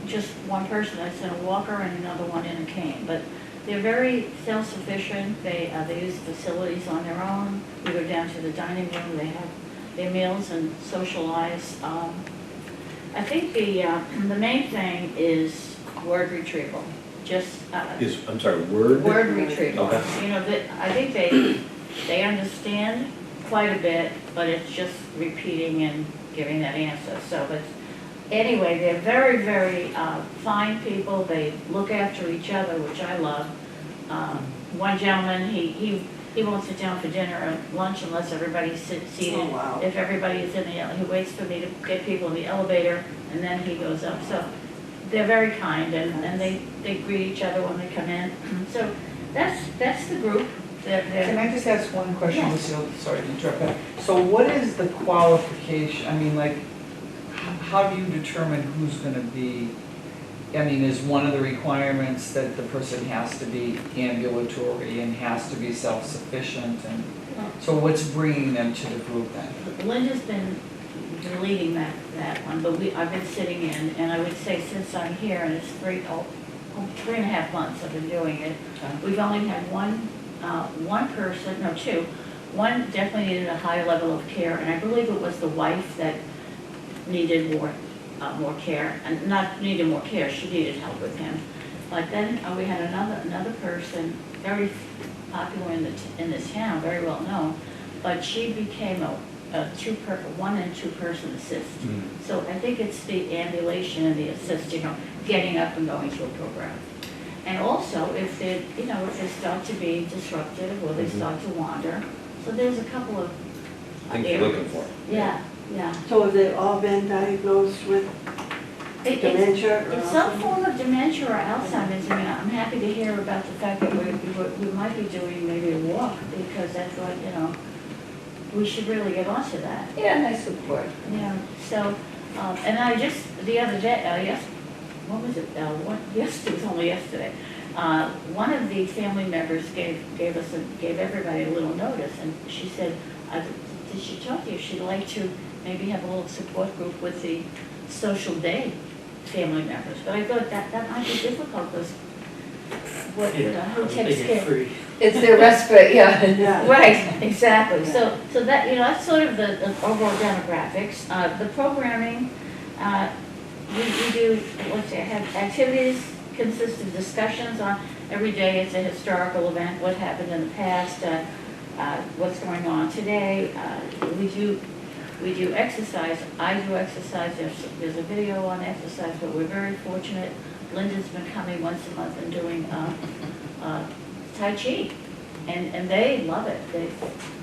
just one person that's in a walker and another one in a cane. But they're very self-sufficient. They use facilities on their own. We go down to the dining room. They have their meals and socialize. I think the main thing is word retrieval. Just I'm sorry, word? word retrieval. Okay. You know, I think they understand quite a bit, but it's just repeating and giving that answer. So, but anyway, they're very, very fine people. They look after each other, which I love. One gentleman, he won't sit down for dinner or lunch unless everybody's seated. Oh, wow. If everybody is in he waits for me to get people in the elevator, and then he goes up. So they're very kind, and they greet each other when they come in. So that's the group. Can I just ask one question, Yes. Lucille, sorry to interrupt, but, so what is the qualification, I mean, like, how do you determine who's gonna be, I mean, is one of the requirements that the person has to be ambulatory and has to be self-sufficient, and, so what's bringing them to the group then? Linda's been deleting that one, but I've been sitting in, and I would say since I'm here, and it's 3.5 months I've been doing it, we've only had one person, no, two. One definitely needed a higher level of care, and I believe it was the wife that needed more care, and not needed more care, she needed help with him. But then we had another person, very popular in this town, very well known, but she became a one and two person assist. So I think it's the ambulation and the assist, getting up and going to a program. And also, if they start to be disruptive or they start to wander, so there's a couple of Things you're looking for. Yeah. So have they all been diagnosed with dementia? or It's some Alzheimer's? form of dementia or Alzheimer's. I mean, I'm happy to hear about the fact that we might be doing maybe a walk, because that's what, we should really get onto that. Yeah, nice support. Yeah, so, and I just, the other day, what was it, it was only yesterday. One of the family members gave everybody a little notice, and she said, did she talk to you? She'd like to maybe have a little support group with the social day family members. But I thought that might be difficult, because who takes care? It's their respite, yeah. Yeah. Right, exactly. So that, that's sort of the overall demographics. The programming, we do, let's say, have activities consist of discussions on, every day it's a historical event, what happened in the past, what's going on today. We do exercise. I do exercise. There's a video on exercise, but we're very fortunate. Linda's been coming once a month and doing Tai Chi, and they love it.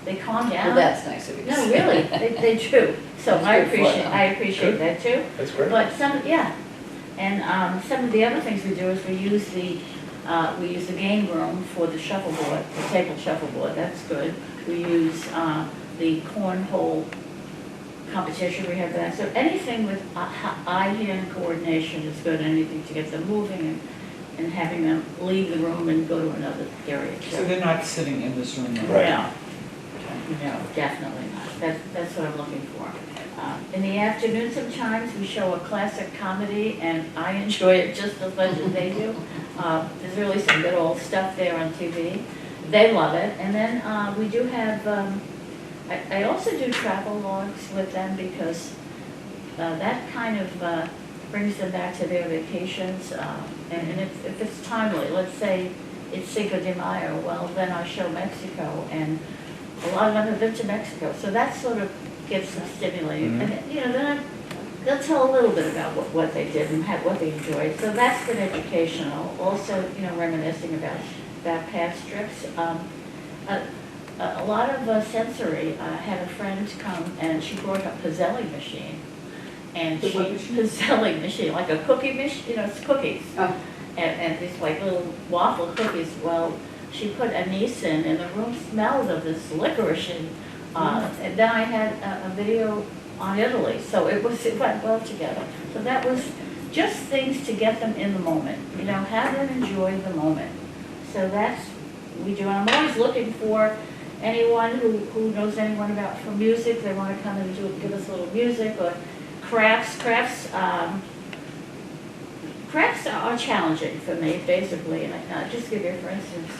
They calm down. Well, that's nice of you. No, really, they do. So That's I good for them. appreciate that too. That's great. But and some of the other things we do is we use the game room for the shuffleboard, the table shuffleboard. That's good. We use the cornhole competition we have that. So anything with eye-hand coordination is good. Anything to get them moving and having them leave the room and go to another area. So they're not sitting in this room? Right. No, definitely not. That's what I'm looking for. In the afternoon, sometimes we show a classic comedy, and I enjoy it just as much as they do. There's really some good old stuff there on TV. They love it. And then we do have, I also do travel logs with them, because that kind of brings them back to their vacations. And if it's timely, let's say it's Cinco de Mayo, well, then I show Mexico, and a lot of them have been to Mexico. So that sort of gets them stimulated. And, then they'll tell a little bit about what they did and what they enjoyed. So that's been educational. Also, reminiscing about past trips. A lot of sensory. I had a friend come, and she brought a Pizzelli machine. And The what machine? Pizzelli machine, like a cookie machine, it's cookies. Oh. And these like little waffle cookies. Well, she put anise in, and the room smelled of this licorice. And then I had a video on Italy, so it went well together. So that was just things to get them in the moment, have them enjoy the moment. So that's we do. And I'm always looking for anyone who knows anyone for music. They want to come and give us a little music or crafts. Crafts are challenging for me, basically. And I just give you, for instance,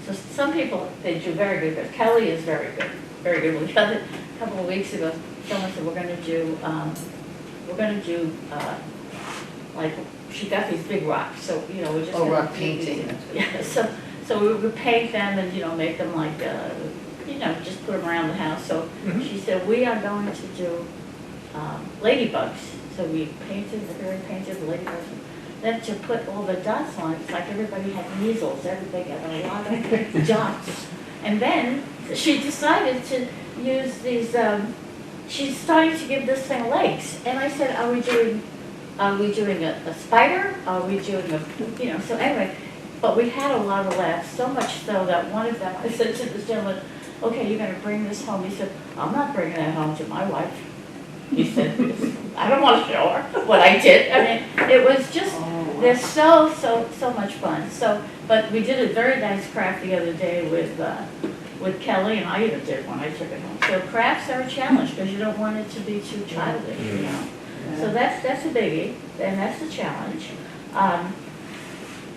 so some people, they do very good, but Kelly is very good, very good. We got it a couple of weeks ago. Someone said we're going to do, like, she got these big rocks, so, we're just. Oh, rock painting. Yeah, so we would paint them and, make them like, just put them around the house. So she said, we are going to do ladybugs. So we painted the ladybugs. Then to put all the dots on, it's like everybody had measles, everybody got a lot of dots. And then she decided to use these, she's starting to give this thing legs. And I said, are we doing a spider? Are we doing so anyway, but we had a lot of laughs, so much so that one of them, I said to this gentleman, okay, you're gonna bring this home? He said, I'm not bringing that home to my wife. He said, I don't want to show her what I did. I mean, it was just, they're so much fun. So, but we did a very nice craft the other day with Kelly, and I even did when I took it home. So crafts are a challenge because you don't want it to be too childish, you know. So that's a biggie, and that's the challenge.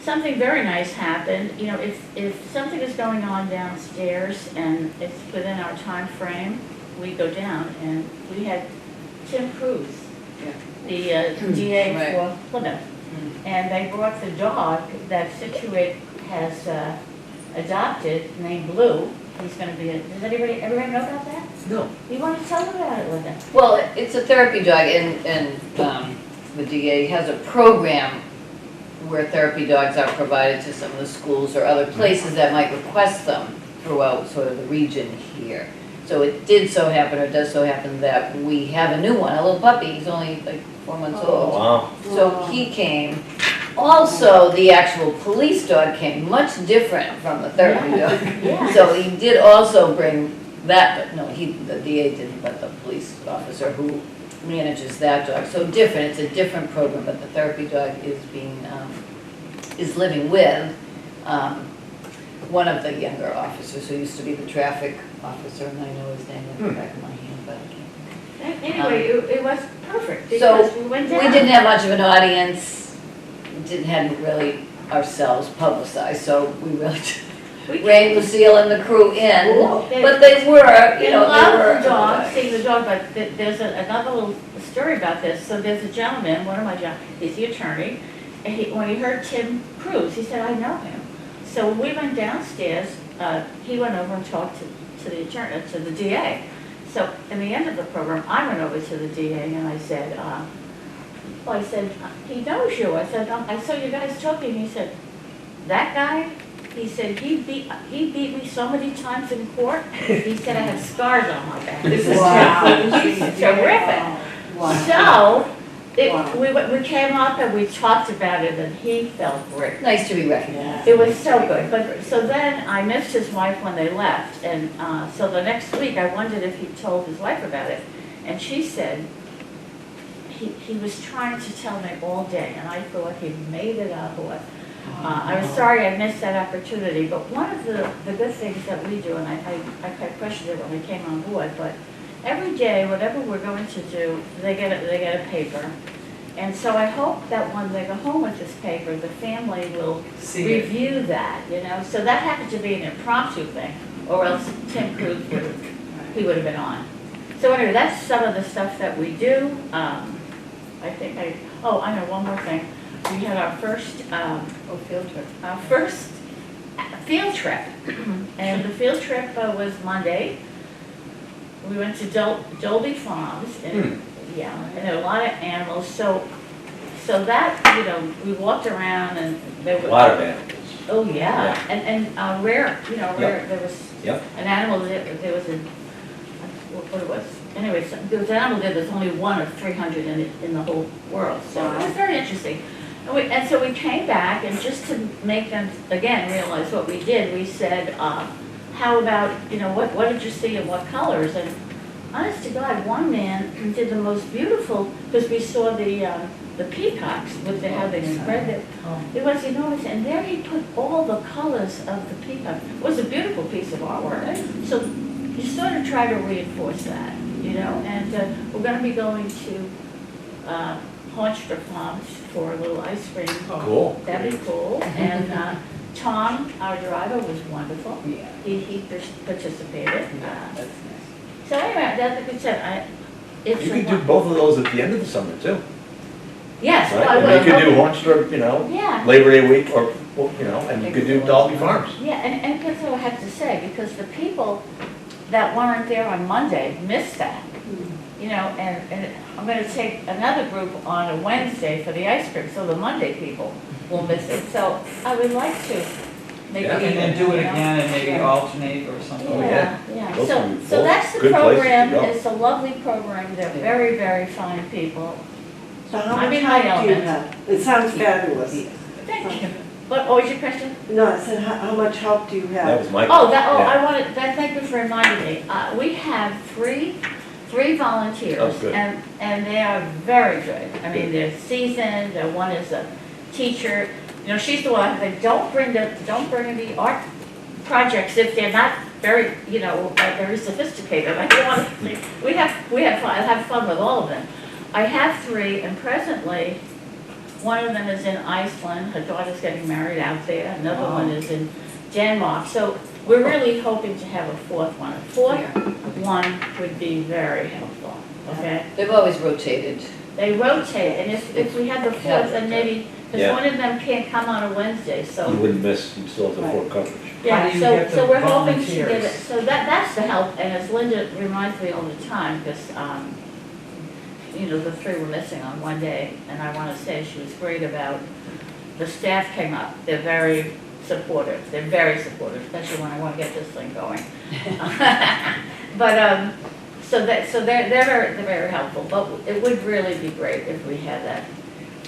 Something very nice happened. You know, if something is going on downstairs and it's within our time frame, we go down, and we had Tim Cruz, the DA for Plymouth, and they brought the dog that Scituate has adopted, named Blue. He's going to be does everybody know about that? No. You want to tell them about it, Linda? Well, it's a therapy dog, and the DA has a program where therapy dogs are provided to some of the schools or other places that might request them throughout sort of the region here. So it did so happen, or does so happen, that we have a new one, a little puppy. He's only like 4 months old. Wow. So he came. Also, the actual police dog came, much different from the therapy dog. Yeah. So he did also bring that, but no, the DA didn't, but the police officer who manages that dog. So different, it's a different program, but the therapy dog is is living with one of the younger officers who used to be the traffic officer, and I know his name at the back of my hand, but I can't. Anyway, it was perfect So because we went down. we didn't have much of an audience, hadn't really ourselves publicized, so we really reined Lucille and the crew in. But they were, They they love were. the dog, seeing the dog, but there's another little story about this. So there's a gentleman, one of my he's the attorney, and when he heard Tim Cruz, he said, I know him. So when we went downstairs, he went over and talked to the attorney, to the DA. So in the end of the program, I went over to the DA and I said, he knows you. I said, I saw you guys talking. He said, that guy? He said, he beat me so many times in court. He said, I have scars on my back. This is terrific. So, we came up and we talked about it, and he felt great. Nice to be recognized. It was so good. But so then I missed his wife when they left, and so the next week I wondered if he told his wife about it, and she said he was trying to tell me all day, and I thought he made it up. Or I was sorry I missed that opportunity. But one of the good things that we do, and I questioned it when we came on board, but every day, whatever we're going to do, they get a paper. And so I hope that when they go home with this paper, the family will review that, you know. So that happened to be an impromptu thing, or else Tim Cruz he would have been on. So anyway, that's some of the stuff that we do. I know one more thing. We had our first Field trip. our first field trip, and the field trip was Monday. We went to Dolby Farms, and and there were a lot of animals. So that we walked around, and there were A lot of animals. Oh yeah, and rare, rare. There was Yep. an animal. There was what it was. Anyway, there was an animal there. There's only one of 300 in the whole world. So it was very interesting. And so we came back, and just to make them again realize what we did, we said, how about what did you see and what colors? And honest to God, one man did the most beautiful, because we saw the peacocks with how they spread it. It was enormous, and there he put all the colors of the peacock. It was a beautiful piece of artwork. So you sort of try to reinforce that, And we're going to be going to Haunchester Farms for a little ice cream. Cool. That'd be cool. And Tom, our driver, was wonderful. Yeah. He participated. That's nice. So anyway, that's like I said, it's You a could do both of those at the end of the summer too, Yes, well, I right? would. And you could do Haunchester, Yeah, Labor Day week, or, and you could do Dolby Farms. yeah, and that's what I have to say, because the people that weren't there on Monday missed that. And I'm gonna take another group on a Wednesday for the ice cream, so the Monday people will miss it. So I would like to make Yeah. it And even, then do it you know? again and maybe Yeah. alternate or something. Oh, Yeah, yeah. yeah. Those So, would be so both that's the good places to program. go. It's a lovely program. They're very, very fine people. So how I'm much in my time do you element. have? It sounds fabulous. Thank you. What was your question? No, I said, how much help do you That have? was my. Oh, yeah. I wanted, thank you for reminding me. We have three volunteers. Oh, good. And they are very good. I mean, they're seasoned, one is a teacher. You know, she's the one, they don't bring the art projects if they're not very, very sophisticated. I don't want to, we have fun, I have fun with all of them. I have three, and presently, one of them is in Iceland, her daughter's getting married out there, another one is in Denmark. So we're really hoping to have a fourth one. A fourth one would be very helpful, okay? They've always rotated. They rotate, and if we had the fourth, then maybe, because Yeah. one of them can't come on a Wednesday, You so. wouldn't miss, you still have the full coverage. How do Yeah, you so, get so the we're hoping to get it, volunteers? so that's the help, and as Linda reminds me all the time, because, the three were missing on one day, and I want to say she was great about, the staff came up, they're very supportive, especially when I want to get this thing going. But, so they're very helpful, but it would really be great if we had that.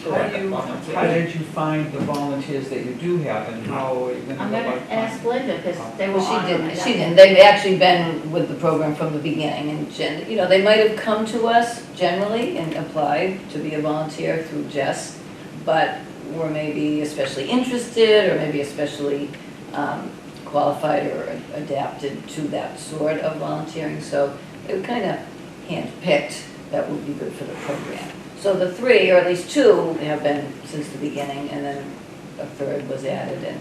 How did you find the volunteers that you do have, and how are you gonna I'm go gonna about ask finding? Linda, because they were Well, on. she didn't. They've actually been with the program from the beginning, and they might have come to us generally and applied to be a volunteer through Jess, but were maybe especially interested, or maybe especially qualified or adapted to that sort of volunteering, so it was kind of handpicked that would be good for the program. So the three, or at least two, have been since the beginning, and then a third was added in.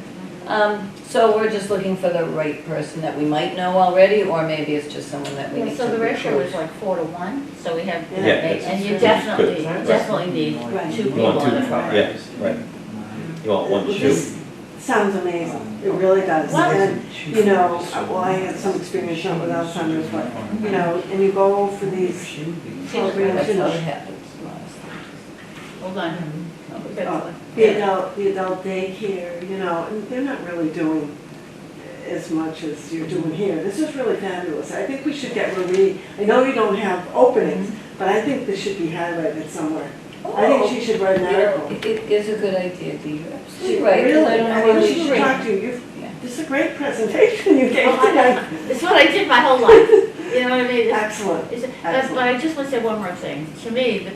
So we're just looking for the right person that we might know already, or maybe it's just someone that we Yeah, need to so the ratio recruit. is like 4-to-1, so we have, Yeah. and you Good. definitely need Right. two You people want in two, the program. yeah, right. You want one to shoot. This sounds amazing, it really does. Well- And, I had some experience not with Alzheimer's, but, and you go for these programs, That's how it happens, honestly. Hold on. the adult daycare, and they're not really doing as much as you're doing here. This is really fabulous. I think we should get Marie, I know you don't have openings, but I think this should be highlighted somewhere. I think she should write an article. It is a good idea, Dee, you're She absolutely right, 'cause really, I don't know I where mean, we she should should. talk to you. Yeah. This is a great presentation you gave Oh, I tonight. It's what I did my whole life, you know what I mean? Excellent. But I just want to say one more thing. To me, the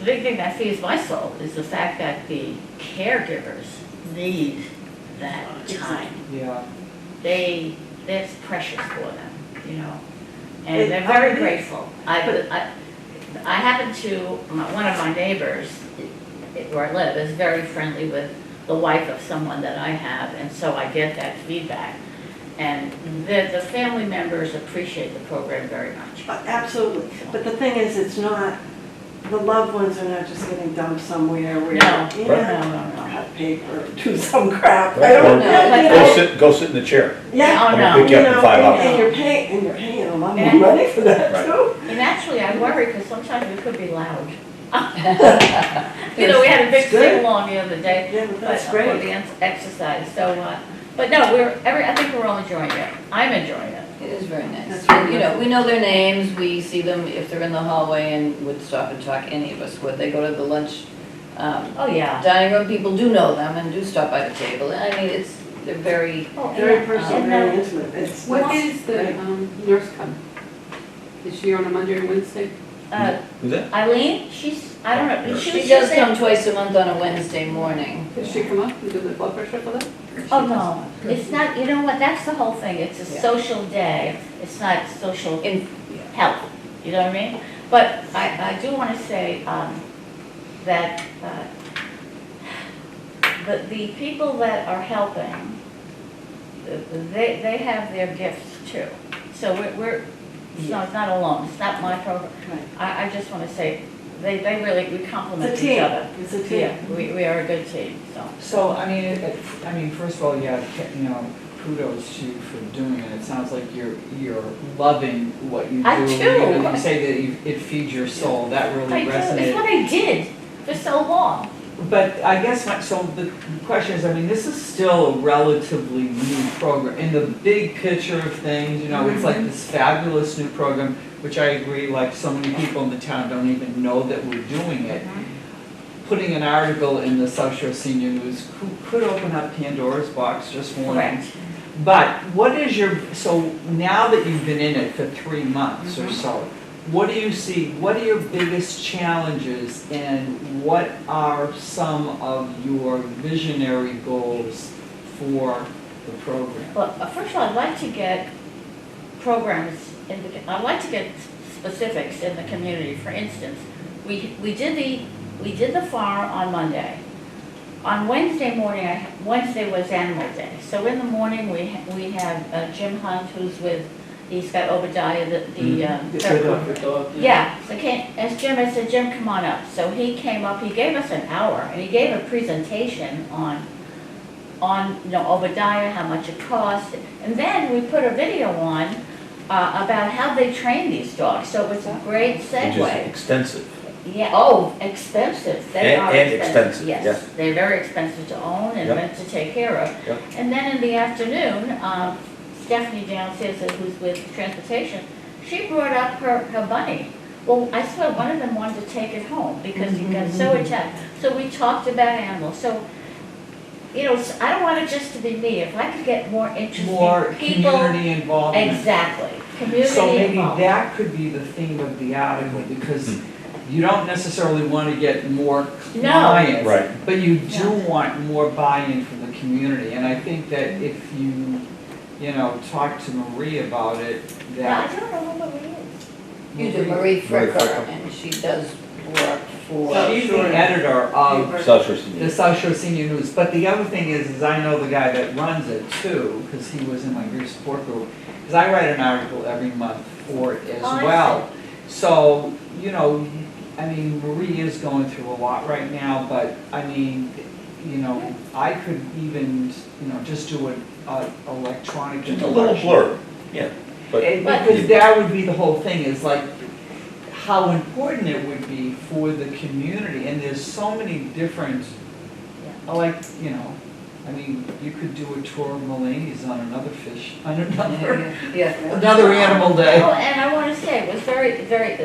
big thing that feeds my soul is the fact that the caregivers need that time. Yeah, That's precious for them, and they're very grateful. I happen to, one of my neighbors, where I live, is very friendly with the wife of someone that I have, and so I get that feedback. And the family members appreciate the program very much. Absolutely. But the thing is, it's not, the loved ones are not just getting dumped somewhere where, No. No. cut paper, do some crap. I Right, don't or know. Go sit in the chair. Yeah. Oh, I'm no. gonna pick you up in 5 hours. And you're paying a lot Yeah. more money for that Right. too. And actually, I worry because sometimes we could be loud. We had a big It's good. sing-along the other day. Yeah, but that's For great. the exercise, so, but no, I think we're all enjoying it. I'm enjoying it. It is very nice. That's And, wonderful. we know their names, we see them if they're in the hallway and would stop and talk, any of us would. They go to the lunch Oh, yeah. dining room, people do know them and do stop by the table. I mean, they're very, Oh, Very yeah. personal, And, very intimate. It's What it's is the great. nurse come? Is she on a Monday or Wednesday? Who's that? Eileen, I don't know. she does come twice a month on a Wednesday morning. Does she come up and do the blood pressure for them? Oh, no, it's not, you know what, that's the whole thing. It's a Yeah. social day. It's not social In, help, you know what I mean? But I do want to say that the people that are helping, they have their gifts too. So it's not alone, it's not my program. Right. I just want to say, we complement It's a each team. other. It's a team. Yeah, we are a good team, so. so, I mean, first of all, yeah, kudos to you for doing it. It sounds like you're loving what you do. I do. And you say that it feeds your soul, that really I do, it's resonated. what I did for so long. But I guess, so the question is, I mean, this is still a relatively new program. In the big picture of things, it's like this fabulous new program, which I agree, like so many people in the town don't even know that we're doing it. putting an article in the South Shore Senior News could open up Pandora's box, just warning. Correct. But what is so now that you've been in it for 3 months or so, what do you see, what are your biggest challenges and what are some of your visionary goals for the program? Well, first of all, I'd like to get programs, I'd like to get specifics in the community. For instance, we did the FAR on Monday. On Wednesday morning, Wednesday was Animal Day. So in the morning, we have Jim Hunt, who's he's got Obadiah, yeah, so as Jim, I said, Jim, come on up. So he came up, he gave us an hour, and he gave a presentation on Obadiah, how much it cost. And then we put a video on about how they train these dogs. So it was a great Which is segue. extensive. Yeah, expensive. They are And expensive, Yes, yes. they're very expensive to own and Yep. meant to take care of. Yep. And then in the afternoon, Stephanie downstairs, who's with transportation, she brought up her bunny. Well, I swear one of them wanted to take it home because he got so attached. So we talked about animals. So, I don't want it just to be me. If I could get more interesting More people. community involvement. Exactly, community So maybe involvement. that could be the theme of the article, because you don't necessarily want to get more No. clients. Right. But you do No. want more buy-in from the community, and I think that if you, talk to Marie about it, Now, I that. don't know who Marie is. You do Marie Fricker, Fricker. and she does work for. She's the editor of South Shore the Senior. South Shore Senior News, but the other thing is I know the guy that runs it too, because he was in my grief support group, because I write an article every month for it as Oh, I well. So, Marie is going through a lot right now, but I could even, just do an electronic Just a little introduction. blurb, yeah. But Because that would be the whole thing, is like, how important it would be for the community, and there's so many different, you could do a tour of Mulaney's on another fish, on another, Yeah. another animal day. Oh, and I want to say, it was very, very,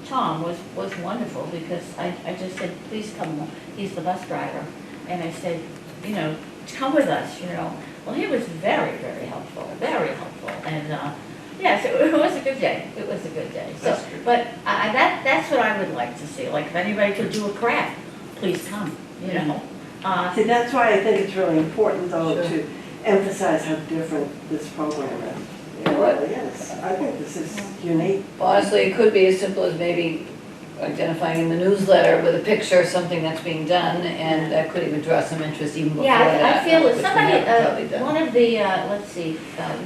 Tom was wonderful, because I just said, please come, he's the bus driver, and I said, come with us, Well, he was very, very helpful, and, yes, it was a good day, So, That's good. but that's what I would like to see, like, if anybody could do a craft, please come, See, that's why I think it's really important, though, Sure. to emphasize how different this program is. It really is. I think this is unique. Honestly, it could be as simple as maybe identifying in the newsletter with a picture of something that's being done, and that could even draw some interest even before Yeah, that. I feel that which we haven't probably somebody, done. one of the, let's see,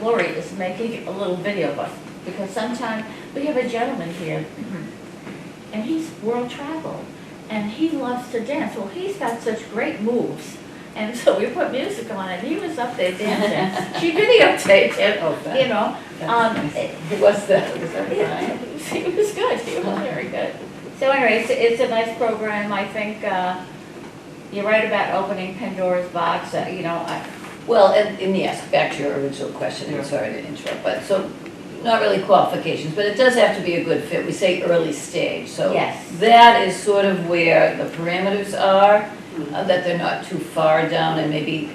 Lori is making a little video of us, because sometime, we have a gentleman here, and he's world traveled, and he loves to dance. Well, he's got such great moves, and so we put music on, and he was up there dancing. She videotaped him, Oh, you know. That's nice. Who was that? Was that Yeah, fine? he was good, he was very good. So anyway, it's a nice program. I think you're right about opening Pandora's box, Well, and yes, back to your original question, and sorry to interrupt, but so, not really qualifications, but it does have to be a good fit. We say early stage, so Yes. that is sort of where the parameters are, that they're not too far down and maybe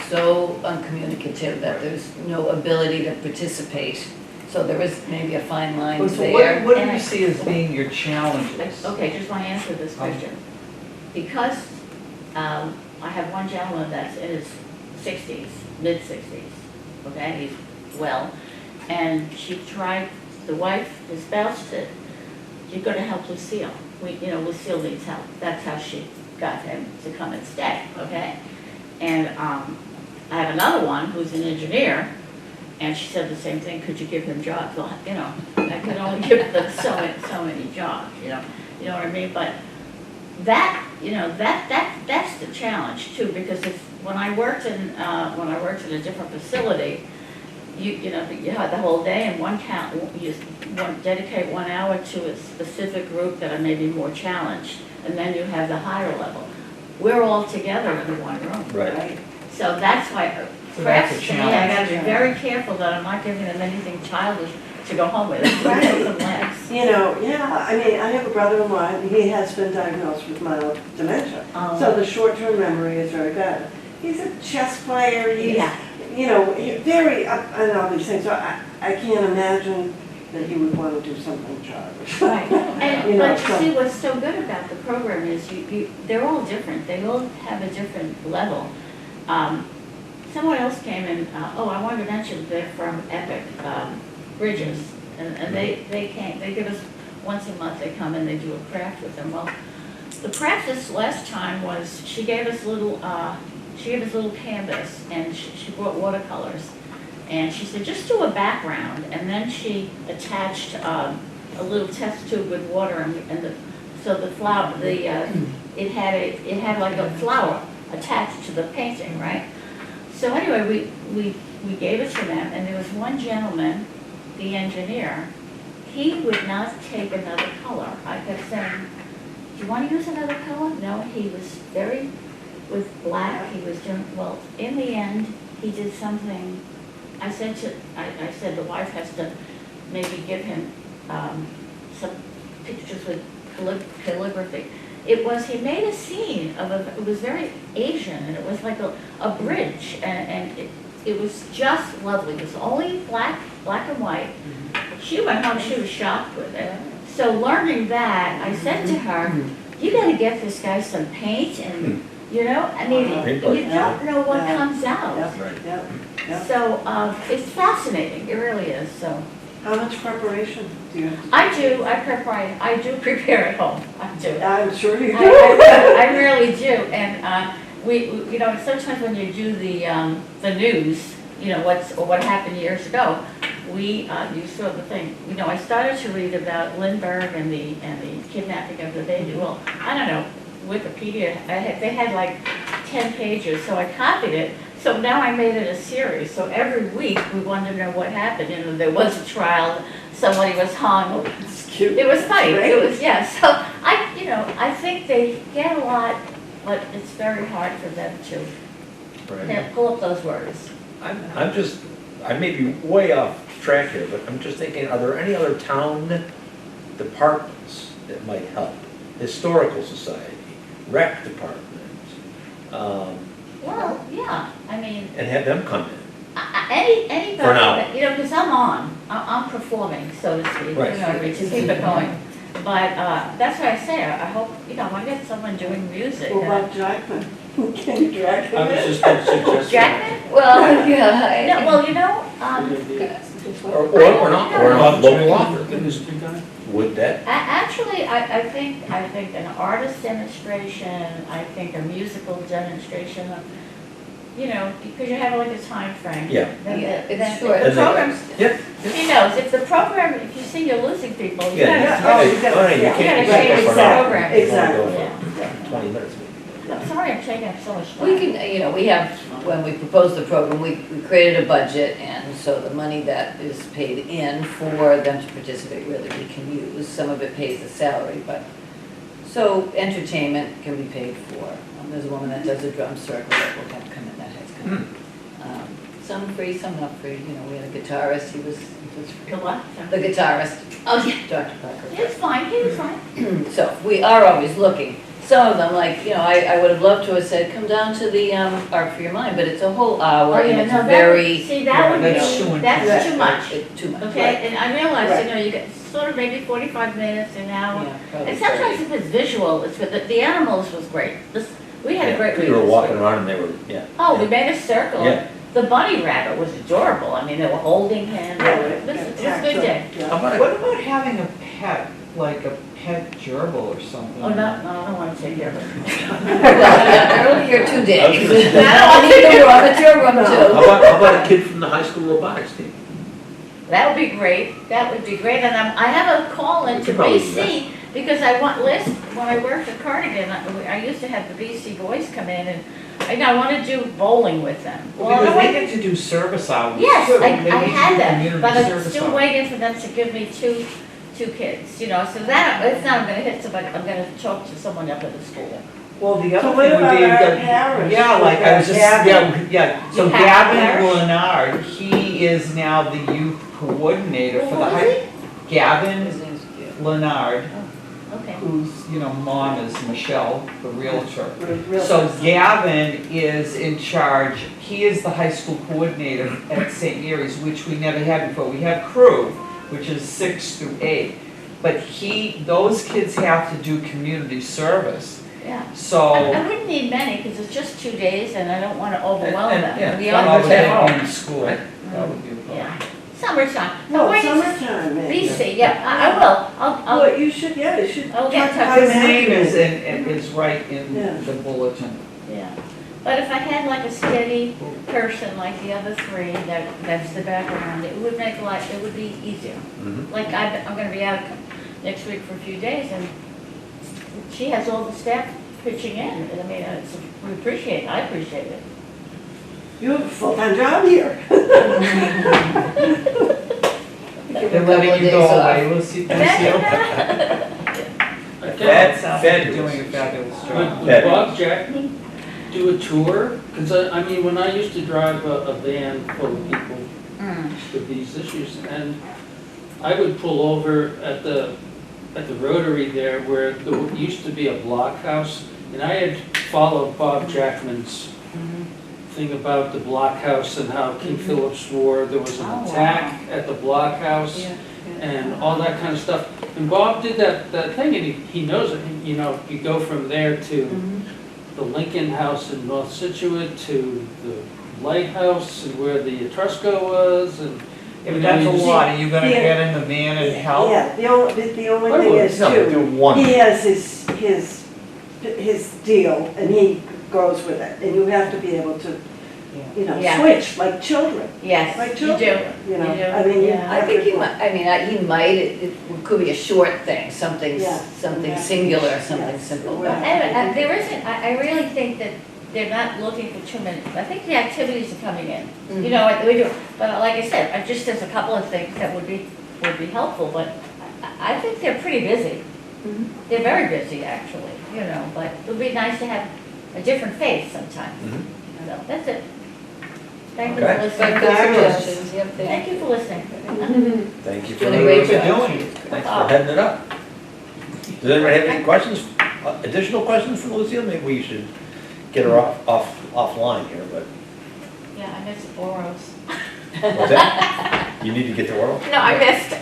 so uncommunicative that there's no ability to participate. So there is maybe a fine line So there. what do you see as being your challenges? Okay, just want to answer this question. Because I have one gentleman that's in his 60s, mid-60s, okay, he's well, and she tried, the wife, his spouse said, you're going to help Lucille. Lucille needs help. That's how she got him to come and stay, okay? And I have another one who's an engineer, and she said the same thing, could you give him jobs? Well, I could only give them so many jobs, you know what I mean? But that's the challenge too, because when I worked in a different facility, you had the whole day, and you dedicate 1 hour to a specific group that are maybe more challenged, and then you have the higher level. We're all together in one room, Right. right? So that's why So that's a crafts, to me, I gotta be challenge. very careful that I'm not giving them anything childish to go home with. Right. Some legs. You know, yeah, I mean, I have a brother-in-law, and he has been diagnosed with mild dementia. So the short-term memory is very bad. He's a chess player, he's, Yeah. you know, very up on all these things. So I can't imagine that he would want to do something childish. Right, You and, know, but so- you see, what's so good about the program is they're all different, they all have a different level. Someone else came in, I wanted to mention, they're from Epic, Bridges, and they came, they give us, once a month, they come and they do a craft with them. Well, the craft this last time was, she gave us a little canvas, and she brought watercolors. And she said, just do a background, and then she attached a little test tube with water, so the flower, it had like a flower attached to the painting, right? So anyway, we gave it to them, and there was one gentleman, the engineer, he would not take another color. I kept saying, do you want to use another color? No, he was with black, he was doing, well, in the end, he did something. I said the wife has to maybe give him some pictures with calligraphy. He made a scene it was very Asian, and it was like a bridge, and it was just lovely. It was only black and white. She went home, she was shocked with it. So learning that, I said to her, you gotta get this guy some paint and, you know, I mean, you don't know what comes out. Right. Yep. So, it's fascinating, it really is, so. How much preparation do you have to do? I do prepare at home, I do. I'm sure you do. I really do, and, we, you know, sometimes when you do the news, you know, what happened years ago, you saw the thing, you know, I started to read about Lindbergh and the kidnapping of the baby. Well, I don't know, Wikipedia, they had like 10 pages, so I copied it. So now I made it a series, so every week we wanted to know what happened. You know, there was a trial, somebody was hung. It's cute. It was funny, Great. it was, yeah, so I think they get a lot, but it's very hard for them to Right. pull up those words. I may be way off track here, but I'm just thinking, are there any other town departments that might help? Historical Society, Rec Department, Well, yeah, I mean, and have them come in. anybody, For now. that- you know, because I'm performing, so to speak, you Right. know, to keep it going. But that's why I say, I hope, you know, I get someone doing music. What about Jackman? Can you drag him I was in? just going to suggest. Jackman? Well, yeah. No, well, you know, Or not, or a local author. The history guy? Would that, actually, I think an artist demonstration, I think a musical demonstration, you know, because you have like a time frame. Yeah. Then Yeah, the- it's then short. The And they- program's, Yep. he knows, if the program, if you see you're losing people, you Yeah, gotta Oh, hey, you gotta- all right, you yeah. can't, You you gotta can't change go for the an hour. program. You can only Exactly. go for 20 minutes maybe. I'm sorry I'm taking up so much time. We can, you know, we have, when we proposed the program, we created a budget, and so the money that is paid in for them to participate, really, we can use. Some of it pays the salary, but, so entertainment can be paid for. There's a woman that does a drum circle that will have come in, that has come. Some free, some not free, you know, we had a guitarist, he was free. The what? The guitarist, Oh, yeah, Dr. Parker. he was fine. So we are always looking. Some of them, like, you know, I would have loved to have said, come down to the Art for Your Mind, but it's a whole hour and it's very, See, that would That's too be, much. that's too much, it's too much. okay? And I realize, Right. you know, you get sort of maybe 45 minutes, an hour. Yeah, probably And sometimes 30. if it's visual, it's good. The animals was great. We had a great week. We were this walking week. around and they were, yeah. Oh, we made a circle. Yeah. The bunny rabbit was adorable. I mean, they were holding him. It was a good day. Yeah. How about What about having a pet, like a pet gerbil or something? Oh, no, I don't want to take care of it. Well, you're too I was big. gonna say- I need to run at your room How too. how about a kid from the high school robotics team? That would be great. That would be great. And I have a call in We to could probably do BC because I want list, when I worked at Cardigan, I used to have the BC boys come in and I want to do bowling with them. Well, because I they get to do service hours too. Yes, They I get to had do that, community but I'm service still hours. waiting for them to give me two kids, you know, so that, it's not, I'm gonna hit somebody, I'm gonna talk to someone up at the school. Well, the So other what thing would be, about our that- parish? yeah, like I was just, Gavin? yeah, so You have a Gavin parish? Leonard, he is now the youth coordinator for the Who is high. Gavin, His name's Leonard, Okay. whose, mom is Michelle, the realtor. Real So person. Gavin is in charge, he is the high school coordinator at St. Mary's, which we never had before. We have crew, which is 6 through 8. But those kids have to do community service. Yeah. So. I wouldn't need many, because it's just 2 days, and I don't want to overwhelm them. We Some all of go them home. in school, that would be a problem. Yeah. Summertime. No, Wait, summertime, maybe. Lisa, yeah, I will. I'll, Well, you should I'll get talk to to His him name afterwards. is right in Yeah. the bulletin. yeah. But if I had like a steady person like the other three, that's the background, it would make life, it would be easier. Mhm. Like I'm gonna be out next week for a few days, and she has all the staff pitching in. I mean, we appreciate it, I appreciate it. You have a full-time job here. They're letting you go away, Lucille. Fed doing a fabulous job. Would Bob Jackman do a tour? Because I mean, when I used to drive a van full of people with these issues, and I would pull over at the Rotary there where there used to be a blockhouse, and I had followed Bob Jackman's thing about the blockhouse and how King Philip swore there was an attack at the blockhouse and all that kind of stuff. And Bob did that thing, and he knows it. You go from there to the Lincoln House in North Situate to the lighthouse and where the Etrusco was, and If that's a you see- lot, are you gonna get in the van and help? Yeah, the only I thing would. is No, do too, one. he has his deal and he goes with it. And you have to be able to, Yeah. switch like children. Yes, Like you do. children, you know. You do, I mean, you yeah. I think he might, he might, it could be a short thing, something, Yeah. something Yeah. singular, something Yes. simple. Right. And there isn't, I really think that they're not looking for too many, I think the activities are coming in. You know, what we do, but like I said, just there's a couple of things that would be helpful, but I think they're pretty busy. They're very busy, actually, but it would be nice to have a different face sometime. So, that's it. Thank you for Okay. listening. But good suggestions, yep, Thank you for listening. Thank you for Doing a great doing job. it. Thanks for heading it up. Does anybody have any questions, additional questions for Lucille? Maybe we should get her offline here, but, Yeah, I missed Oros. what's that? You need to get to oral? No, I missed.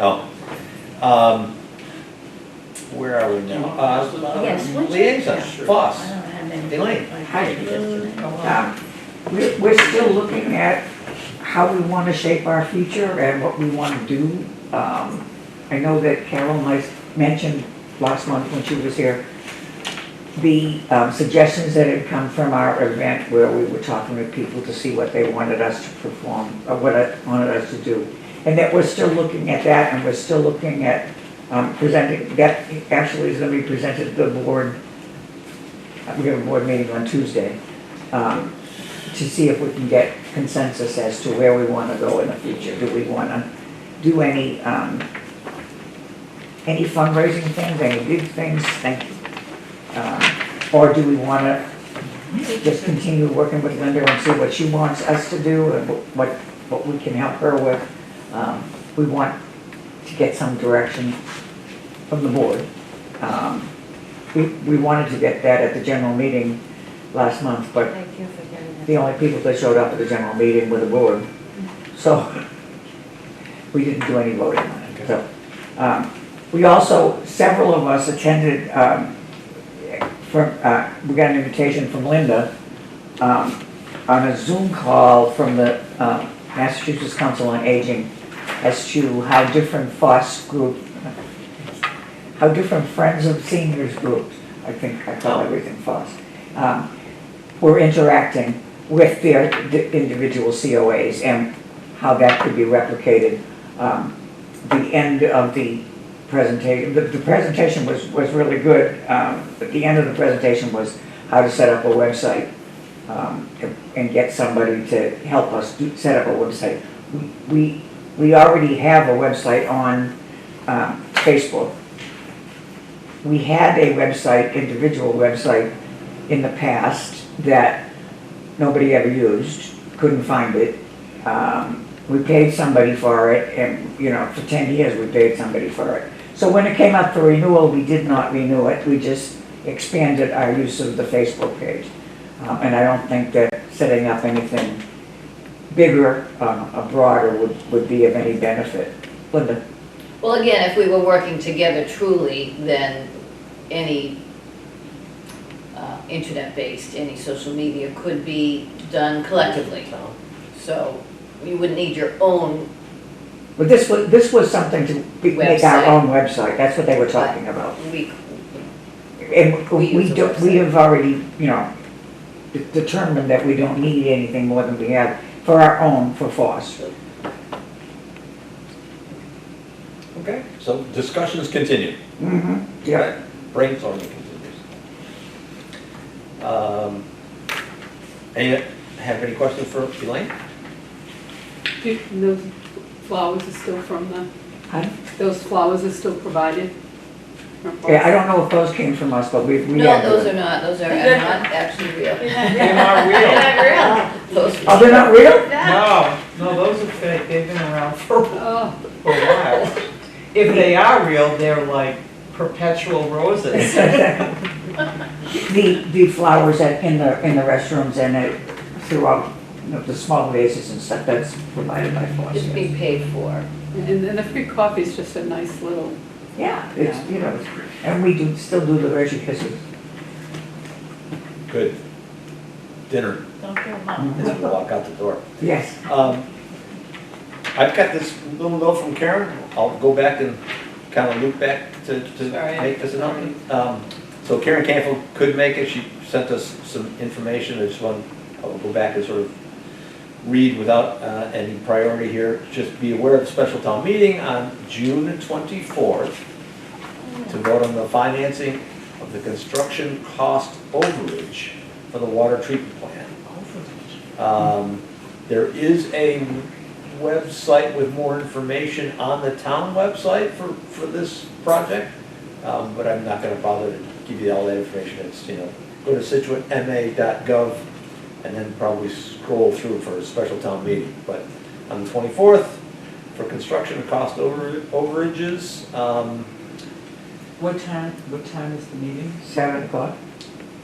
Oh. Where are we now? Yes, what's your- Liaison, Foss, I don't have any. Elaine. Hi. We're still looking at how we want to shape our future and what we want to do. I know that Carol mentioned last month when she was here, the suggestions that had come from our event where we were talking to people to see what they wanted us to perform, or what I wanted us to do. And that we're still looking at that, and we're still looking at presenting, that actually is going to be presented to the board. We have a board meeting on Tuesday, to see if we can get consensus as to where we want to go in the future. Do we want to do any fundraising things, any big things, or do we want to just continue working with Linda and see what she wants us to do and what we can help her with? We want to get some direction from the board. We wanted to get that at the general meeting last month, but Thank you for getting that. the only people that showed up at the general meeting were the board. So we didn't do any voting on it. So, we also, several of us attended, we got an invitation from Linda on a Zoom call from the Massachusetts Council on Aging as to how different Friends of Seniors groups, I think I call everything FOSS, were interacting with their individual COAs and how that could be replicated. The end of the presentation, the presentation was really good, but the end of the presentation was how to set up a website and get somebody to help us set up a website. We already have a website on Facebook. We had a website, individual website, in the past that nobody ever used, couldn't find it. we paid somebody for it, and, you know, for 10 years, we paid somebody for it. So when it came up for renewal, we did not renew it, we just expanded our use of the Facebook page. And I don't think that setting up anything bigger, broader would be of any benefit. Linda? Well, again, if we were working together truly, then any internet-based, any social media could be done collectively. So you wouldn't need your own, But this was something to make our Website. own website, that's what they were talking about. we, And We use a we website. have already, you know, determined that we don't need anything more than we have for our own, for FOSS. Okay, so discussions continue. Mm-hmm, yeah. Brainstorming continues. Have any questions for Elaine? And those flowers are still from the, Huh? those flowers are still provided? from Yeah, I FOSS? don't know if those came from us, but we no, had those are not not actually real. They're not real. Those, Oh, they're not real? No, those are fake, they've been around for a Oh, while. If they are real, they're like perpetual roses. The flowers in the restrooms and throughout, you know, the small vases and stuff, that's provided by FOSS. it's yes. being paid for. and the free coffee is just a nice little, Yeah, it's, you know, and we still do the Reggie Kisses. Good. Dinner, Don't kill mom. and then we'll walk out the door. Yes. I've got this little note from Karen, I'll go back and kind of loop back to Sorry, make this announcement. So Karen Canfield could make it, she sent us some information, I just want, I'll go back and sort of read without any priority here. Just be aware of the special town meeting on June 24th to vote on the financing of the construction cost overage for the water treatment plant. There is a website with more information on the town website for this project, but I'm not gonna bother to give you all that information. It's, you know, go to situatema.gov and then probably scroll through for a special town meeting. But on the 24th, for construction cost overages, What time is the meeting? 7 o'clock.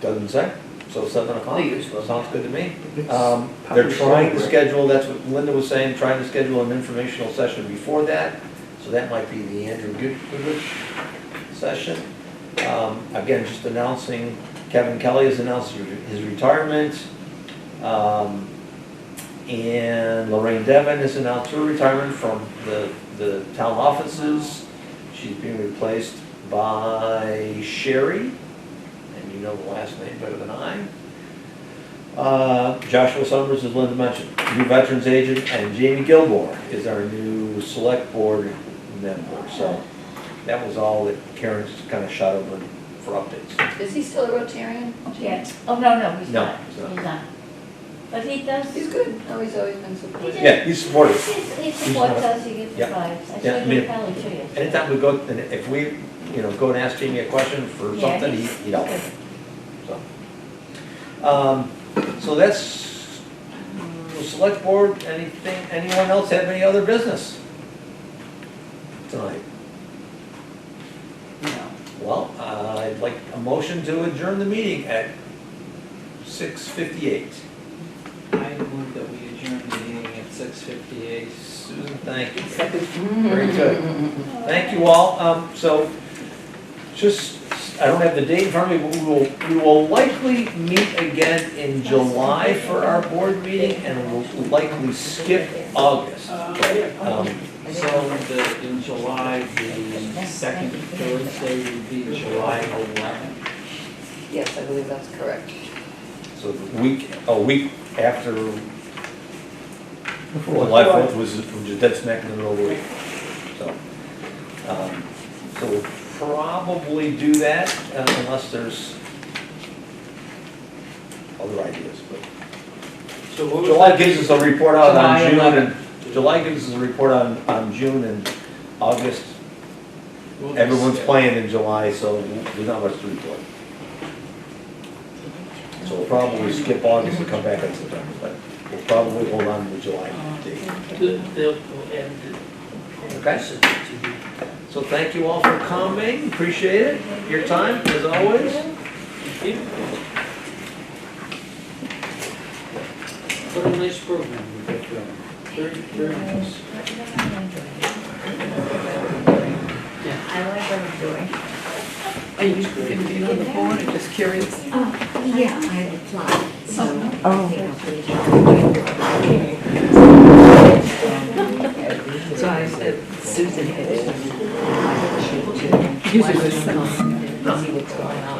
doesn't say, so 7 o'clock. The usual. Sounds good to me. It's They're published trying to over. schedule, that's what Linda was saying, trying to schedule an informational session before that. So that might be the Andrew Goodrich session. Again, just announcing, Kevin Kelly has announced his retirement. And Lorraine Devon has announced her retirement from the town offices. She's being replaced by Sherry, and you know the last name better than I. Joshua Summers, as Linda mentioned, new veterans agent, and Jamie Gilmore is our new select board member. So that was all that Karen just kind of shot over for updates. Is he still a Rotarian? Yeah. Oh, no, he's No, not. he's not. He's not. But he does. He's good. No, he's always been supportive. Yeah, he's supportive. He supports us, he gives Yeah. advice. I Yeah, I should mean, have probably to you. Anytime we go, and if we, you know, go and ask Jamie a question for Yeah, something, he's he'd help. good. So that's, the select board, anyone else have any other business tonight? No. Well, I'd like a motion to adjourn the meeting at 6:58. I move that we adjourn the meeting at 6:58. Susan, thank you. second. Very good. Thank you all. So, just, I don't have the date in front of me, but we will likely meet again in July for our board meeting, and we'll likely skip August. So in July, the second Thursday would be July 11th. Yes, I believe that's correct. So a week after July 4th was just dead smack in the middle of the week. So we'll probably do that unless there's other ideas. But So what was July that? gives us a report out July on June, 11th. and July gives us a report on June, and August, We'll just everyone's skip. playing in July, so there's not much to report. So we'll probably skip August and come back in September, but we'll probably hold on to the July date. They'll add the. Okay. So thank you all for coming, appreciate it, your time, as always. What a nice program we got going. Very nice. I like what I'm doing. Are you going to be on the board, I'm just curious? Yeah, I applied, so. Oh. I think I'll So I said, Susan had it. be- Usually this, See what's going on.